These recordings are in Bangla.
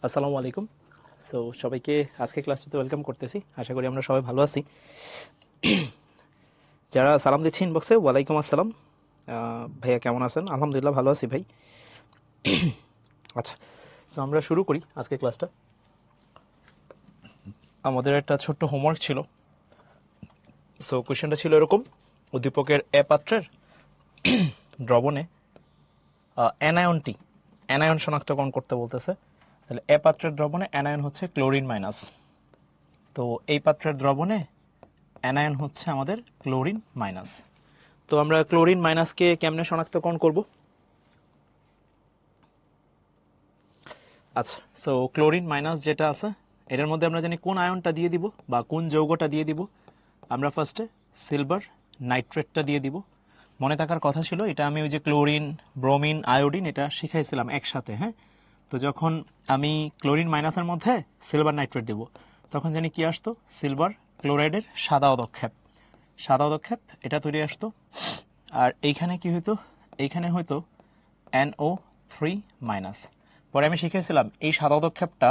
আসসালামু আলাইকুম। সো সবাইকে আজকে ক্লাসটিতে ওয়েলকাম করতেছি। আশা করি আমরা সবাই ভালো আছি। যারা সালাম দিচ্ছি ইনবক্সে, ওয়ালাইকুম আসসালাম। ভাইয়া কেমন আছেন? আলহামদুলিল্লাহ ভালো আছি ভাই। আচ্ছা, সো আমরা শুরু করি আজকে ক্লাসটা। আমাদের একটা ছোট্ট হোমওয়ার্ক ছিল। সো কোয়েশ্চেনটা ছিল এরকম: উদ্দীপকের এ পাত্রের দ্রবণে অ্যানায়নটি অ্যানায়ন শনাক্তকরণ করতে বলতেছে। তাহলে এ পাত্রের দ্রবণে অ্যানায়ন হচ্ছে ক্লোরিন মাইনাস, তো এই পাত্রের দ্রবণে অ্যানায়ন হচ্ছে আমাদের ক্লোরিন মাইনাস। তো আমরা ক্লোরিন মাইনাসকে কেমনে শনাক্তকরণ করব? আচ্ছা, সো ক্লোরিন মাইনাস যেটা আছে এটার মধ্যে আমরা জানি কোন আয়নটা দিয়ে দিব বা কোন যৌগটা দিয়ে দিব। আমরা ফার্স্টে সিলভার নাইট্রেটটা দিয়ে দিব। মনে থাকার কথা ছিল, এটা আমি ওই যে ক্লোরিন, ব্রোমিন, আয়োডিন এটা শিখাইছিলাম একসাথে, হ্যাঁ। তো যখন আমি ক্লোরিন মাইনাসের মধ্যে সিলভার নাইট্রেট দেব, তখন জানি কি আসতো? সিলভার ক্লোরাইডের সাদা অদক্ষেপ। সাদা অদক্ষেপ এটা তৈরি আসতো। আর এইখানে কি হইতো? এইখানে হয়তো NO3 মাইনাস। পরে আমি শিখেছিলাম এই সাদা অদক্ষেপটা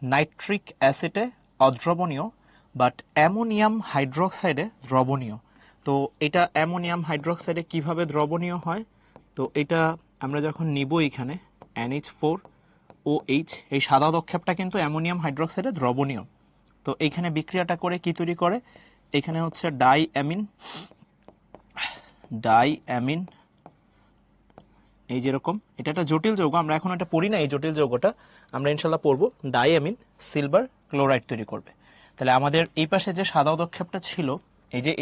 নাইট্রিক অ্যাসিডে অদ্রবণীয়, বাট অ্যামোনিয়াম হাইড্রোক্সাইডে দ্রবণীয়। তো এটা অ্যামোনিয়াম হাইড্রোক্সাইডে কিভাবে দ্রবণীয় হয়? তো এটা আমরা যখন নিব এখানে NH4OH, এই সাদা অদক্ষেপটা কিন্তু অ্যামোনিয়াম হাইড্রোক্সাইডে দ্রবণীয়। তো এইখানে বিক্রিয়াটা করে কি তৈরি করে? এখানে হচ্ছে ডাইঅ্যামিন, এই যেরকম এটা একটা জটিল যৌগ, আমরা এখন এটা পড়ি না, এই জটিল যৌগটা আমরা ইনশাল্লাহ পড়বো। ডাইঅ্যামিন সিলভার ক্লোরাইড তৈরি করবে। তাহলে আমাদের এই পাশে যে সাদা অদক্ষেপটা ছিল, এই যে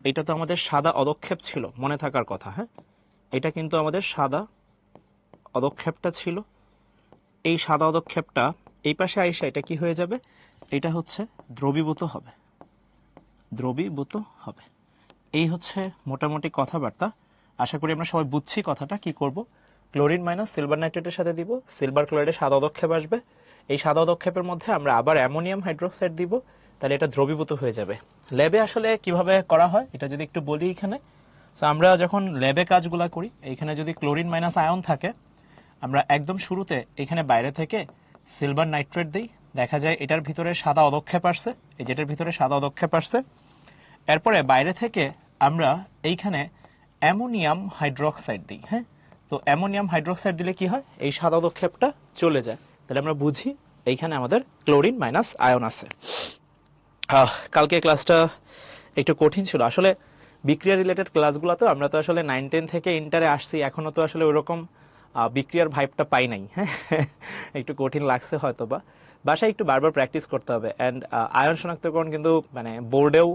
এটা তো আমাদের সাদা অদক্ষেপ ছিল, মনে থাকার কথা, হ্যাঁ। এটা কিন্তু আমাদের সাদা অদক্ষেপটা ছিল। এই সাদা অদক্ষেপটা এই পাশে আইসা এটা কি হয়ে যাবে? এটা হচ্ছে দ্রবীভূত হবে, দ্রবীভূত হবে। এই হচ্ছে মোটামুটি কথাবার্তা। আশা করি আমরা সবাই বুঝছি কথাটা। কি করব? ক্লোরিন মাইনাস সিলভার নাইট্রেটের সাথে দিব, সিলভার ক্লোরাইডের সাদা অদক্ষেপ আসবে। এই সাদা অদক্ষেপের মধ্যে আমরা আবার অ্যামোনিয়াম হাইড্রোক্সাইড দিব, তাহলে এটা দ্রবীভূত হয়ে যাবে। ল্যাবে আসলে কিভাবে করা হয় এটা যদি একটু বলি এখানে। সো আমরা যখন ল্যাবে কাজগুলো করি, এইখানে যদি ক্লোরিন মাইনাস আয়ন থাকে, আমরা একদম শুরুতে এখানে বাইরে থেকে সিলভার নাইট্রেট দিই, দেখা যায় এটার ভিতরে সাদা অদক্ষেপ আসছে, এই যেটার ভিতরে সাদা অদক্ষেপ আসছে। এরপরে বাইরে থেকে আমরা এইখানে অ্যামোনিয়াম হাইড্রোক্সাইড দিই, হ্যাঁ। তো অ্যামোনিয়াম হাইড্রোক্সাইড দিলে কি হয়? এই সাদা অদক্ষেপটা চলে যায়। তাহলে আমরা বুঝি এইখানে আমাদের ক্লোরিন মাইনাস আয়ন আছে। কালকে ক্লাসটা একটু কঠিন ছিল আসলে। বিক্রিয়া রিলেটেড ক্লাসগুলো তো আমরা তো আসলে 9-10 থেকে ইন্টারে আসছি, এখনও তো আসলে ওরকম বিক্রিয়ার ভাইবটা পাই নাই, হ্যাঁ। একটু কঠিন লাগছে হয়তো বা। বাসায় একটু বারবার প্র্যাকটিস করতে হবে। অ্যান্ড আয়ন শনাক্তকরণ কিন্তু মানে বোর্ডেও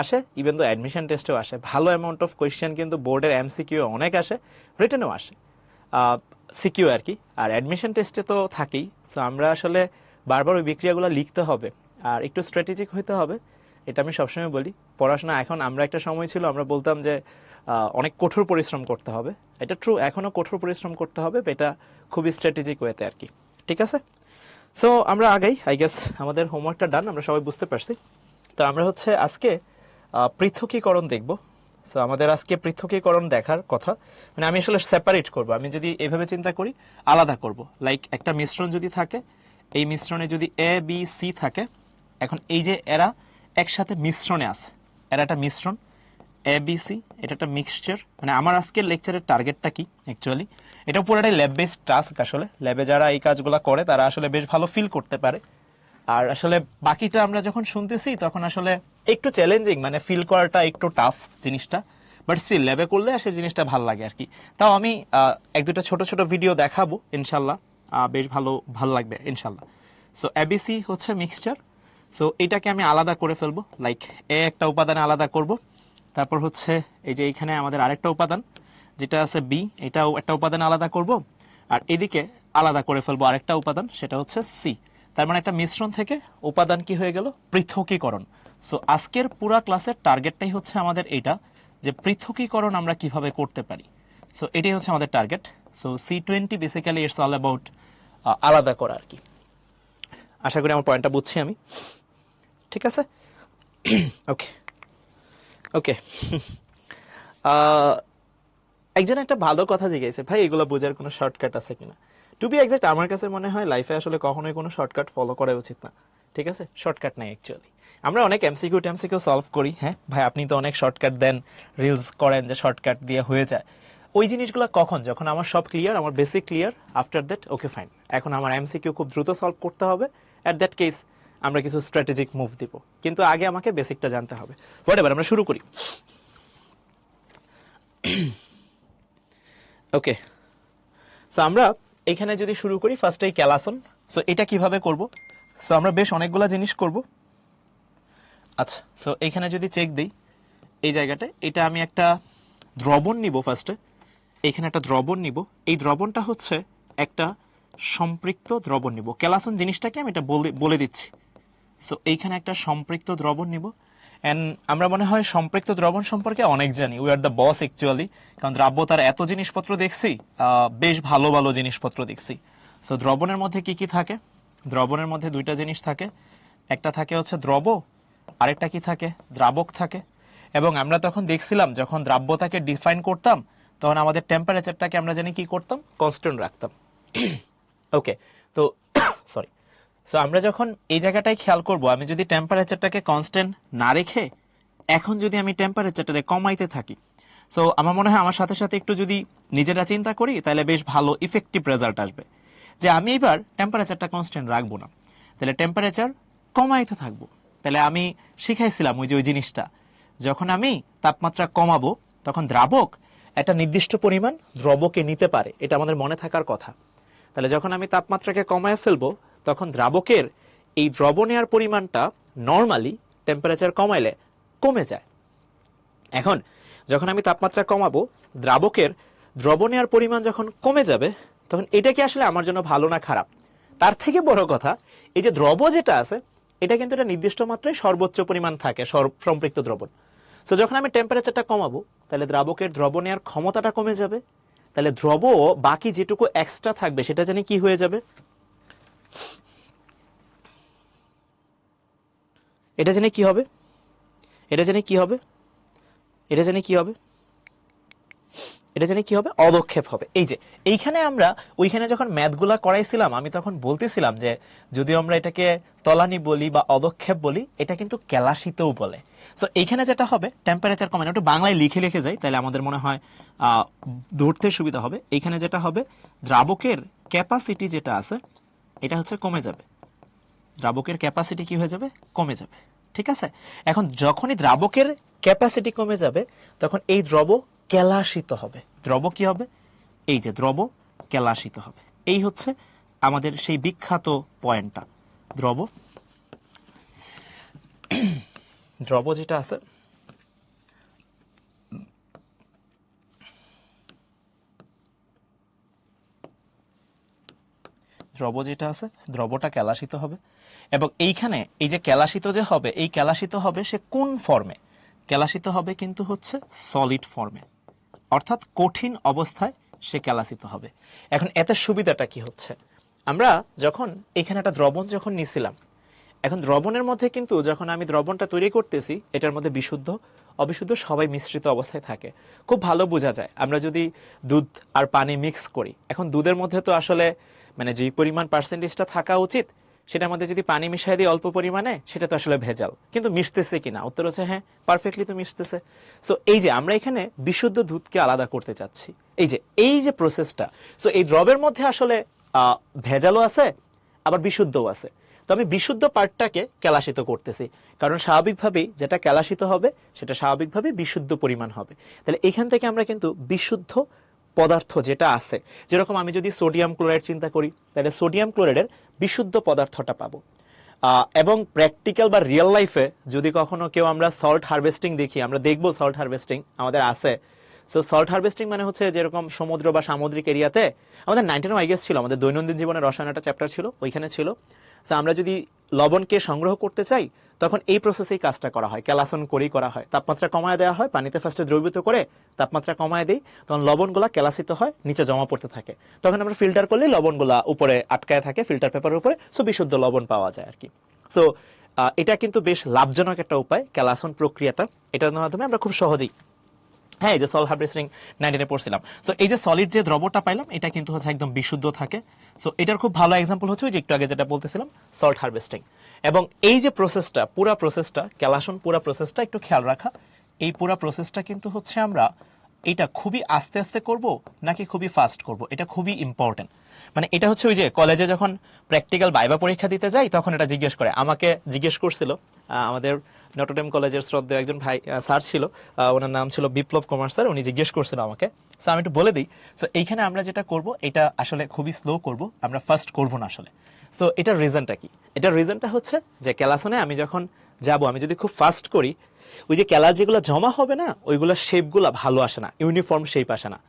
আসে, ইভেন তো অ্যাডমিশন টেস্টেও আসে। ভালো অ্যামাউন্ট অফ কোয়েশ্চেন কিন্তু বোর্ডের MCQ অনেক আসে, রিটেনেও আসে, সিকিউ আর কি। আর অ্যাডমিশন টেস্টে তো থাকেই। সো আমরা আসলে বারবার ওই বিক্রিয়াগুলো লিখতে হবে আর একটু স্ট্র্যাটেজিক হইতে হবে। এটা আমি সবসময় বলি। পড়াশোনা এখন, আমরা একটা সময় ছিল আমরা বলতাম যে অনেক কঠোর পরিশ্রম করতে হবে। এটা ট্রু, এখনও কঠোর পরিশ্রম করতে হবে, এটা খুবই স্ট্র্যাটেজিক ওয়েতে আর কি। ঠিক আছে, সো আমরা আগেই আই গেস আমাদের হোমওয়ার্কটা ডান, আমরা সবাই বুঝতে পারছি। তো আমরা হচ্ছে আজকে পৃথকীকরণ দেখব। সো আমাদের আজকে পৃথকীকরণ দেখার কথা, মানে আমি আসলে সেপারেট করব। আমি যদি এভাবে চিন্তা করি, আলাদা করব। লাইক একটা মিশ্রণ যদি থাকে, এই মিশ্রণে যদি ABC থাকে, এখন এই যে এরা একসাথে মিশ্রণে আছে, এরা একটা মিশ্রণ ABC, এটা একটা মিক্সচার। মানে আমার আজকের লেকচারের টার্গেটটা কি অ্যাকচুয়ালি, এটা পুরোটাই ল্যাব বেসড টাস্ক। আসলে ল্যাবে যারা এই কাজগুলো করে তারা আসলে বেশ ভালো ফিল করতে পারে। আর আসলে বাকিটা আমরা যখন শুনতেছি তখন আসলে একটু চ্যালেঞ্জিং, মানে ফিল করাটা একটু টাফ জিনিসটা, বাট স্টিল ল্যাবে করলে সেই জিনিসটা ভালো লাগে আর কি। তাও আমি এক দুটা ছোট ছোট ভিডিও দেখাবো ইনশাল্লাহ, বেশ ভালো লাগবে ইনশাল্লাহ। সো ABC হচ্ছে মিক্সচার। সো এটাকে আমি আলাদা করে ফেলবো, লাইক একটা উপাদানে আলাদা করব। তারপর হচ্ছে এই যে এখানে আমাদের আরেকটা উপাদান যেটা আছে B, এটাও একটা উপাদান আলাদা করব। আর এদিকে আলাদা করে ফেলবো আরেকটা উপাদান, সেটা হচ্ছে C। তার মানে একটা মিশ্রণ থেকে উপাদান কি হয়ে গেল? পৃথকীকরণ। সো আজকের পুরা ক্লাসের টার্গেটটাই হচ্ছে আমাদের এটা, যে পৃথকীকরণ আমরা কিভাবে করতে পারি। সো এটাই হচ্ছে আমাদের target. So C20 basically it's all about আলাদা করা আর কি। আশা করি আমার পয়েন্টটা বুঝছি আমি। ঠিক আছে, ওকে ওকে। একজন একটা ভালো কথা জিজ্ঞাসা, ভাই এগুলো বোঝার কোনো শর্টকাট আছে কিনা। টু বি এক্সাক্ট আমার কাছে মনে হয় লাইফে আসলে কখনোই কোনো শর্টকাট ফলো করা উচিত না, ঠিক আছে? শর্টকাট নাই অ্যাকচুয়ালি। আমরা অনেক এমসিকিউ টেমসিকিউ সলভ করি, হ্যাঁ ভাই আপনি তো অনেক শর্টকাট দেন, রিলস করেন যে শর্টকাট দিয়ে হয়ে যায়। ওই জিনিসগুলো কখন, যখন আমার সব ক্লিয়ার, আমার basic clear, after that okay fine, এখন আমার এমসিকিউ খুব দ্রুত সলভ করতে হবে, অ্যাট দ্যাট কেস আমরা কিছু স্ট্র্যাটেজিক মুভ দিব, কিন্তু আগে আমাকে বেসিকটা জানতে হবে। হোয়াটএভার, আমরা শুরু করি। ওকে, সো আমরা এখানে যদি শুরু করি ফার্স্ট এই ক্যালাসন। সো এটা কিভাবে করব? সো আমরা বেশ অনেকগুলা জিনিস করব। আচ্ছা, সো এইখানে যদি চেক দিই এই জায়গাটায়, এটা আমি একটা দ্রবণ নিব ফার্স্টে, এখানে একটা দ্রবণ নিব, এই দ্রবণটা হচ্ছে একটা সম্পৃক্ত দ্রবণ নিব। ক্যালাসন জিনিসটাকে আমি এটা বলে দিচ্ছি। সো এইখানে একটা সম্পৃক্ত দ্রবণ নিব, অ্যান্ড আমরা মনে হয় সম্পৃক্ত দ্রবণ সম্পর্কে অনেক জানি, we are the boss actually, কারণ দ্রাব্যতার এত জিনিসপত্র দেখছি, বেশ ভালো ভালো জিনিসপত্র দেখছি। সো দ্রবণের মধ্যে কি কি থাকে? দ্রবণের মধ্যে দুইটা জিনিস থাকে, একটা থাকে হচ্ছে দ্রব, আরেকটা কি থাকে? দ্রাবক থাকে। এবং আমরা তখন দেখছিলাম যখন দ্রাব্যতাকে ডিফাইন করতাম তখন আমাদের টেম্পারেচারটাকে আমরা জানি কি করতাম? কনস্ট্যান্ট রাখতাম। ওকে, তো সরি, সো আমরা যখন এই জায়গাটায় খেয়াল করব, আমি যদি টেম্পারেচারটাকে কনস্ট্যান্ট না রেখে এখন যদি আমি টেম্পারেচারটাকে কমাইতে থাকি, সো আমার মনে হয় আমার সাথে সাথে একটু যদি নিজেরা চিন্তা করি তাহলে বেশ ভালো ইফেক্টিভ রেজাল্ট আসবে। যে আমি এবার টেম্পারেচারটা কনস্ট্যান্ট রাখবো না, তাহলে টেম্পারেচার কমাইতে থাকবো। তাহলে আমি শিখাইছিলাম ওই জিনিসটা, যখন আমি তাপমাত্রা কমাবো তখন দ্রাবক একটা নির্দিষ্ট পরিমাণ দ্রবকে নিতে পারে, এটা আমাদের মনে থাকার কথা। তাহলে যখন আমি তাপমাত্রাকে কমায় ফেলবো তখন দ্রাবকের এই দ্রব নেওয়ার পরিমাণটা নর্মালি টেম্পারেচার কমাইলে কমে যায়। এখন যখন আমি তাপমাত্রা কমাবো, দ্রাবকের দ্রব নেওয়ার পরিমাণ যখন কমে যাবে তখন এটা কি আসলে আমার জন্য ভালো না খারাপ? তার থেকে বড় কথা, এই যে দ্রব যেটা আছে এটা কিন্তু একটা নির্দিষ্ট মাত্রায় সর্বোচ্চ পরিমাণ থাকে সম্পৃক্ত দ্রবণ। সো যখন আমি টেম্পারেচারটা কমাবো তাহলে দ্রাবকের দ্রব নেওয়ার ক্ষমতাটা কমে যাবে, তাহলে দ্রব বাকি যেটুকু এক্সট্রা থাকবে সেটা জানি কি হয়ে যাবে? এটা জানি কি হবে? এটা জানি কি হবে? এটা জানি কি হবে? এটা জানি কি হবে? অদক্ষেপ হবে। এই যে এইখানে আমরা ওইখানে যখন ম্যাথগুলা করাইছিলাম আমি তখন বলতেছিলাম যে যদিও আমরা এটাকে তলানি বলি বা অদক্ষেপ বলি, এটা কিন্তু কেলাসিতও বলে। সো এইখানে যেটা হবে টেম্পারেচার কমে, একটু বাংলায় লিখে লিখে যাই তাহলে আমাদের মনে হয় ধরতে সুবিধা হবে। এইখানে যেটা হবে, দ্রাবকের ক্যাপাসিটি যেটা আছে এটা হচ্ছে কমে যাবে, দ্রাবকের ক্যাপাসিটি কি হয়ে যাবে? কমে যাবে, ঠিক আছে? এখন যখনই দ্রাবকের ক্যাপাসিটি কমে যাবে তখন এই দ্রব কেলাসিত হবে। দ্রব কি হবে? এই যে দ্রব কেলাসিত হবে। এই হচ্ছে আমাদের সেই বিখ্যাত পয়েন্টটা। দ্রব দ্রব যেটা আছে দ্রব যেটা আছে দ্রবটা কেলাসিত হবে। এবং এইখানে এই যে কেলাসিত যে হবে, এই কেলাসিত হবে সে কোন ফর্মে? কেলাসিত হবে কিন্তু হচ্ছে সলিড ফর্মে, অর্থাৎ কঠিন অবস্থায় সে কেলাসিত হবে। এখন এতে সুবিধাটা কি হচ্ছে? আমরা যখন এখানে একটা দ্রবণ যখন নিছিলাম, এখন দ্রবণের মধ্যে কিন্তু যখন আমি দ্রবণটা তৈরি করতেছি এটার মধ্যে বিশুদ্ধ অবিশুদ্ধ সবাই মিশ্রিত অবস্থায় থাকে, খুব ভালো বোঝা যায়। আমরা যদি দুধ আর পানি মিক্স করি, এখন দুধের মধ্যে তো আসলে মানে যে পরিমাণ পার্সেন্টেজটা থাকা উচিত সেটার মধ্যে যদি পানি মিশাই দিই অল্প পরিমাণে, সেটা তো আসলে ভেজাল। কিন্তু মিশতেছে কিনা? উত্তর হচ্ছে হ্যাঁ, পারফেক্টলি তো মিশতেছে। সো এই যে আমরা এখানে বিশুদ্ধ দুধকে আলাদা করতে চাচ্ছি, এই যে প্রসেসটা, সো এই দ্রবের মধ্যে আসলে ভেজালও আছে আবার বিশুদ্ধও আছে। তো আমি বিশুদ্ধ পার্টটাকে কেলাসিত করতেছি, কারণ স্বাভাবিকভাবেই যেটা কেলাসিত হবে সেটা স্বাভাবিকভাবে বিশুদ্ধ পরিমাণ হবে। তাহলে এখান থেকে আমরা কিন্তু বিশুদ্ধ পদার্থ যেটা আছে, যেরকম আমি যদি সোডিয়াম ক্লোরাইড চিন্তা করি তাহলে সোডিয়াম ক্লোরাইডের বিশুদ্ধ পদার্থটা পাবো। এবং প্র্যাকটিক্যাল বা রিয়েল লাইফে যদি কখনো কেউ আমরা সল্ট হারভেস্টিং দেখি, আমরা দেখবো সল্ট হারভেস্টিং আমাদের আছে। সো সল্ট হারভেস্টিং মানে হচ্ছে যেরকম সমুদ্র বা সামুদ্রিক এরিয়াতে আমাদের 19 আই গেস ছিল, আমাদের দৈনন্দিন জীবনের রসায়ন একটা চ্যাপ্টার ছিল, ওইখানে ছিল। সো আমরা যদি লবণকে সংগ্রহ করতে চাই তখন এই প্রসেসেই কাজটা করা হয়, ক্যালাসন করেই করা হয়। তাপমাত্রা কমায় দেওয়া হয়, পানিতে ফার্স্টে দ্রবীভূত করে তাপমাত্রা কমায় দেই, তখন লবণগুলা ক্যালাসিত হয়, নিচে জমা পড়তে থাকে। তখন আমরা ফিল্টার করলে লবণগুলা উপরে আটকায় থাকে ফিল্টার পেপারের উপরে, সো বিশুদ্ধ লবণ পাওয়া যায় আর কি। সো এটা কিন্তু বেশ লাভজনক একটা উপায় ক্যালাসন প্রক্রিয়াটা, এটার মাধ্যমে আমরা খুব সহজেই হ্যাঁ, এই যে সল হারভেস্টিং 19 পড়ছিলাম। সো এই যে সলিড যে দ্রবটা পাইলাম এটা কিন্তু হচ্ছে একদম বিশুদ্ধ থাকে। সো এটার খুব ভালো এক্সাম্পল হচ্ছে ওই যে একটু আগে যেটা বলতেছিলাম সল্ট হারভেস্টিং। এবং এই যে প্রসেসটা, পুরা প্রসেসটা ক্যালাসন, পুরা প্রসেসটা একটু খেয়াল রাখা। এই পুরা প্রসেসটা কিন্তু হচ্ছে আমরা এটা খুবই আস্তে আস্তে করব নাকি খুবই ফাস্ট করব, এটা খুবই ইম্পর্টেন্ট। মানে এটা হচ্ছে ওই যে কলেজে যখন প্র্যাকটিক্যাল ভাইবা পরীক্ষা দিতে যাই তখন এটা জিজ্ঞেস করে, আমাকে জিজ্ঞেস করছিল আমাদের নটরডেম কলেজের শ্রদ্ধেয় একজন ভাই স্যার ছিল, ওনার নাম ছিল বিপ্লব কুমার স্যার, উনি জিজ্ঞেস করছিল আমাকে। সো আমি একটু বলে দিই। সো এইখানে আমরা যেটা করব এটা আসলে খুবই স্লো করব, আমরা ফার্স্ট করব না আসলে। সো এটার রিজনটা কি? এটার রিজনটা হচ্ছে যে ক্যালাসনে আমি যখন যাব, আমি যদি খুব ফাস্ট করি, ওই যে ক্যালাস যেগুলো জমা হবে না, ওইগুলো শেপগুলো ভালো আসে না, ইউনিফর্ম শেপ আসে না।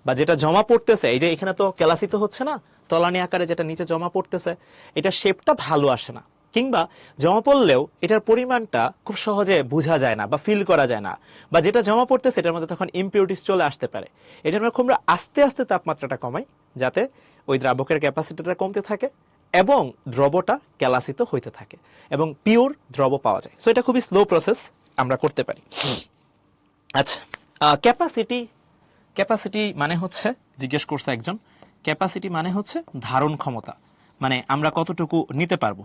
বা যেটা জমা পড়তেছে, এই যে এখানে তো ক্যালাসিত হচ্ছে না, তলানি আকারে যেটা নিচে জমা পড়তেছে, এটা শেপটা ভালো আসে না। কিংবা জমা পড়লেও এটার পরিমাণটা খুব সহজে বোঝা যায় না বা ফিল করা যায় না, বা যেটা জমা পড়তেছে এটার মধ্যে তখন ইমপিউরিটিস চলে আসতে পারে। এই জন্য আমরা আস্তে আস্তে তাপমাত্রাটা কমাই, যাতে ওই দ্রাবকের ক্যাপাসিটিটা কমতে থাকে এবং দ্রবটা ক্যালাসিত হইতে থাকে এবং পিওর দ্রব পাওয়া যায়। সো এটা খুবই স্লো প্রসেস, আমরা করতে পারি। আচ্ছা, ক্যাপাসিটি, ক্যাপাসিটি মানে হচ্ছে, জিজ্ঞেস করছে একজন, ক্যাপাসিটি মানে হচ্ছে ধারণ ক্ষমতা, মানে আমরা কতটুকু নিতে পারবো।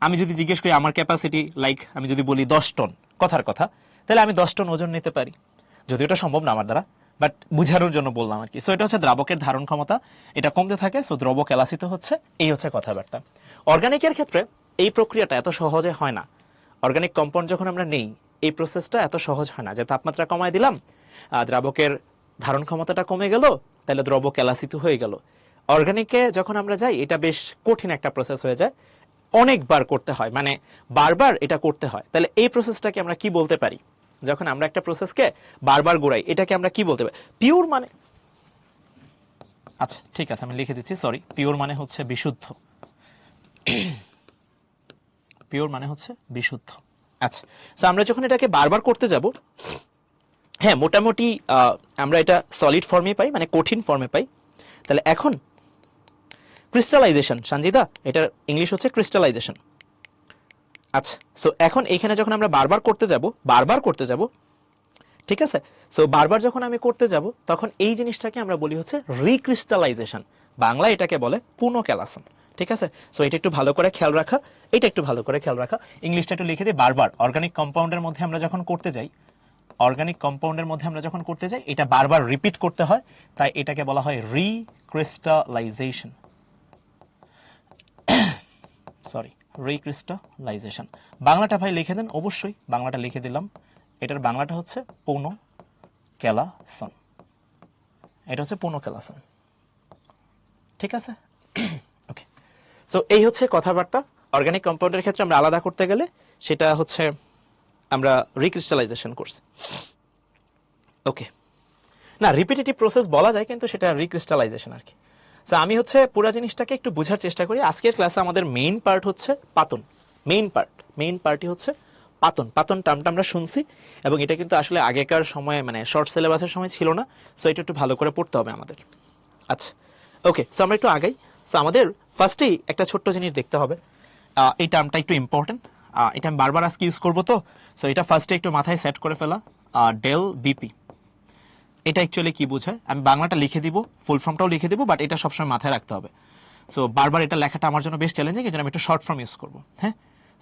আমি যদি জিজ্ঞেস করি আমার ক্যাপাসিটি, লাইক আমি যদি বলি 10 টন, কথার কথা, তাহলে আমি 10 টন ওজন নিতে পারি, যদিও এটা সম্ভব না আমার দ্বারা, বাট বুঝানোর জন্য বললাম আর কি। সো এটা হচ্ছে দ্রাবকের ধারণ ক্ষমতা, এটা কমতে থাকে, সো দ্রব ক্যালাসিত হচ্ছে, এই হচ্ছে কথাবার্তা। অর্গানিকের ক্ষেত্রে এই প্রক্রিয়াটা এত সহজে হয় না। অর্গানিক কম্পাউন্ড যখন আমরা নেই, এই প্রসেসটা এত সহজ হয় না যে তাপমাত্রা কমায় দিলাম, দ্রাবকের ধারণ ক্ষমতাটা কমে গেল, তাহলে দ্রব ক্যালাসিত হয়ে গেল। অর্গানিকে যখন আমরা যাই, এটা বেশ কঠিন একটা প্রসেস হয়ে যায়, অনেকবার করতে হয়, মানে বারবার এটা করতে হয়। তাহলে এই প্রসেসটাকে আমরা কি বলতে পারি? যখন আমরা একটা প্রসেসকে বারবার ঘোরাই, এটাকে আমরা কি বলতে পারি? পিওর মানে, আচ্ছা ঠিক আছে আমি লিখে দিচ্ছি, সরি। পিওর মানে হচ্ছে বিশুদ্ধ, পিওর মানে হচ্ছে বিশুদ্ধ। আচ্ছা, সো আমরা যখন এটাকে বারবার করতে যাব, হ্যাঁ মোটামুটি আমরা এটা সলিড ফর্মে পাই, মানে কঠিন ফর্মে পাই। তাহলে এখন ক্রিস্টালাইজেশন, সঞ্জিদা এটার ইংলিশ হচ্ছে ক্রিস্টালাইজেশন। আচ্ছা, সো এখন এইখানে যখন আমরা বারবার করতে যাব, ঠিক আছে, সো বারবার যখন আমি করতে যাব, তখন এই জিনিসটাকে আমরা বলি হচ্ছে রিক্রিস্টালাইজেশন, বাংলা এটাকে বলে পুনঃক্যালাসন। ঠিক আছে, সো এটা একটু ভালো করে খেয়াল রাখা, এটা একটু ভালো করে খেয়াল রাখা। ইংলিশটা একটু লিখে দিই, বারবার অর্গানিক কম্পাউন্ডের মধ্যে আমরা যখন করতে যাই, অর্গানিক কম্পাউন্ডের মধ্যে আমরা যখন করতে যাই, এটা বারবার রিপিট করতে হয়, তাই এটাকে বলা হয় রিক্রিস্টালাইজেশন। Sorry, recrystallisation. বাংলাটা ভাই লিখে দেন, অবশ্যই বাংলাটা লিখে দিলাম। এটার বাংলাটা হচ্ছে পুনঃক্যালাসন, এটা হচ্ছে পুনঃক্যালাসন। ঠিক আছে, ওকে। সো এই হচ্ছে কথাবার্তা। অর্গানিক কম্পাউন্ডের ক্ষেত্রে আমরা আলাদা করতে গেলে সেটা হচ্ছে আমরা রিক্রিস্টালাইজেশন করছি। ওকে, না রিপিটেটিভ প্রসেস বলা যায়, কিন্তু সেটা রিক্রিস্টালাইজেশন আর কি। সো আমি হচ্ছে পুরো জিনিসটাকে একটু বোঝার চেষ্টা করি। আজকের ক্লাসে আমাদের মেইন পার্ট হচ্ছে পাতন, মেইন পার্টই হচ্ছে পাতন। পাতন টার্মটা আমরা শুনছি, এবং এটা কিন্তু আসলে আগেকার সময়ে, মানে শর্ট সিলেবাসের সময় ছিল না। সো এটা একটু ভালো করে পড়তে হবে আমাদের। আচ্ছা, ওকে, সো আমরা একটু আগাই। সো আমাদের ফার্স্টেই একটা ছোট্ট জিনিস দেখতে হবে, এই টার্মটা একটু ইম্পর্টেন্ট, এটা আমি বারবার আজকে ইউজ করবো, তো সো এটা ফার্স্টে একটু মাথায় সেট করে ফেলা। ডেল বিপি, এটা অ্যাকচুয়ালি কি বোঝায় আমি বাংলাটা লিখে দিব, ফুল ফর্মটাও লিখে দিব, বাট এটা সবসময় মাথায় রাখতে হবে। সো বারবার এটা লেখাটা আমার জন্য বেশ চ্যালেঞ্জিং, এই জন্য আমি একটু শর্ট ফর্ম ইউজ করবো। হ্যাঁ,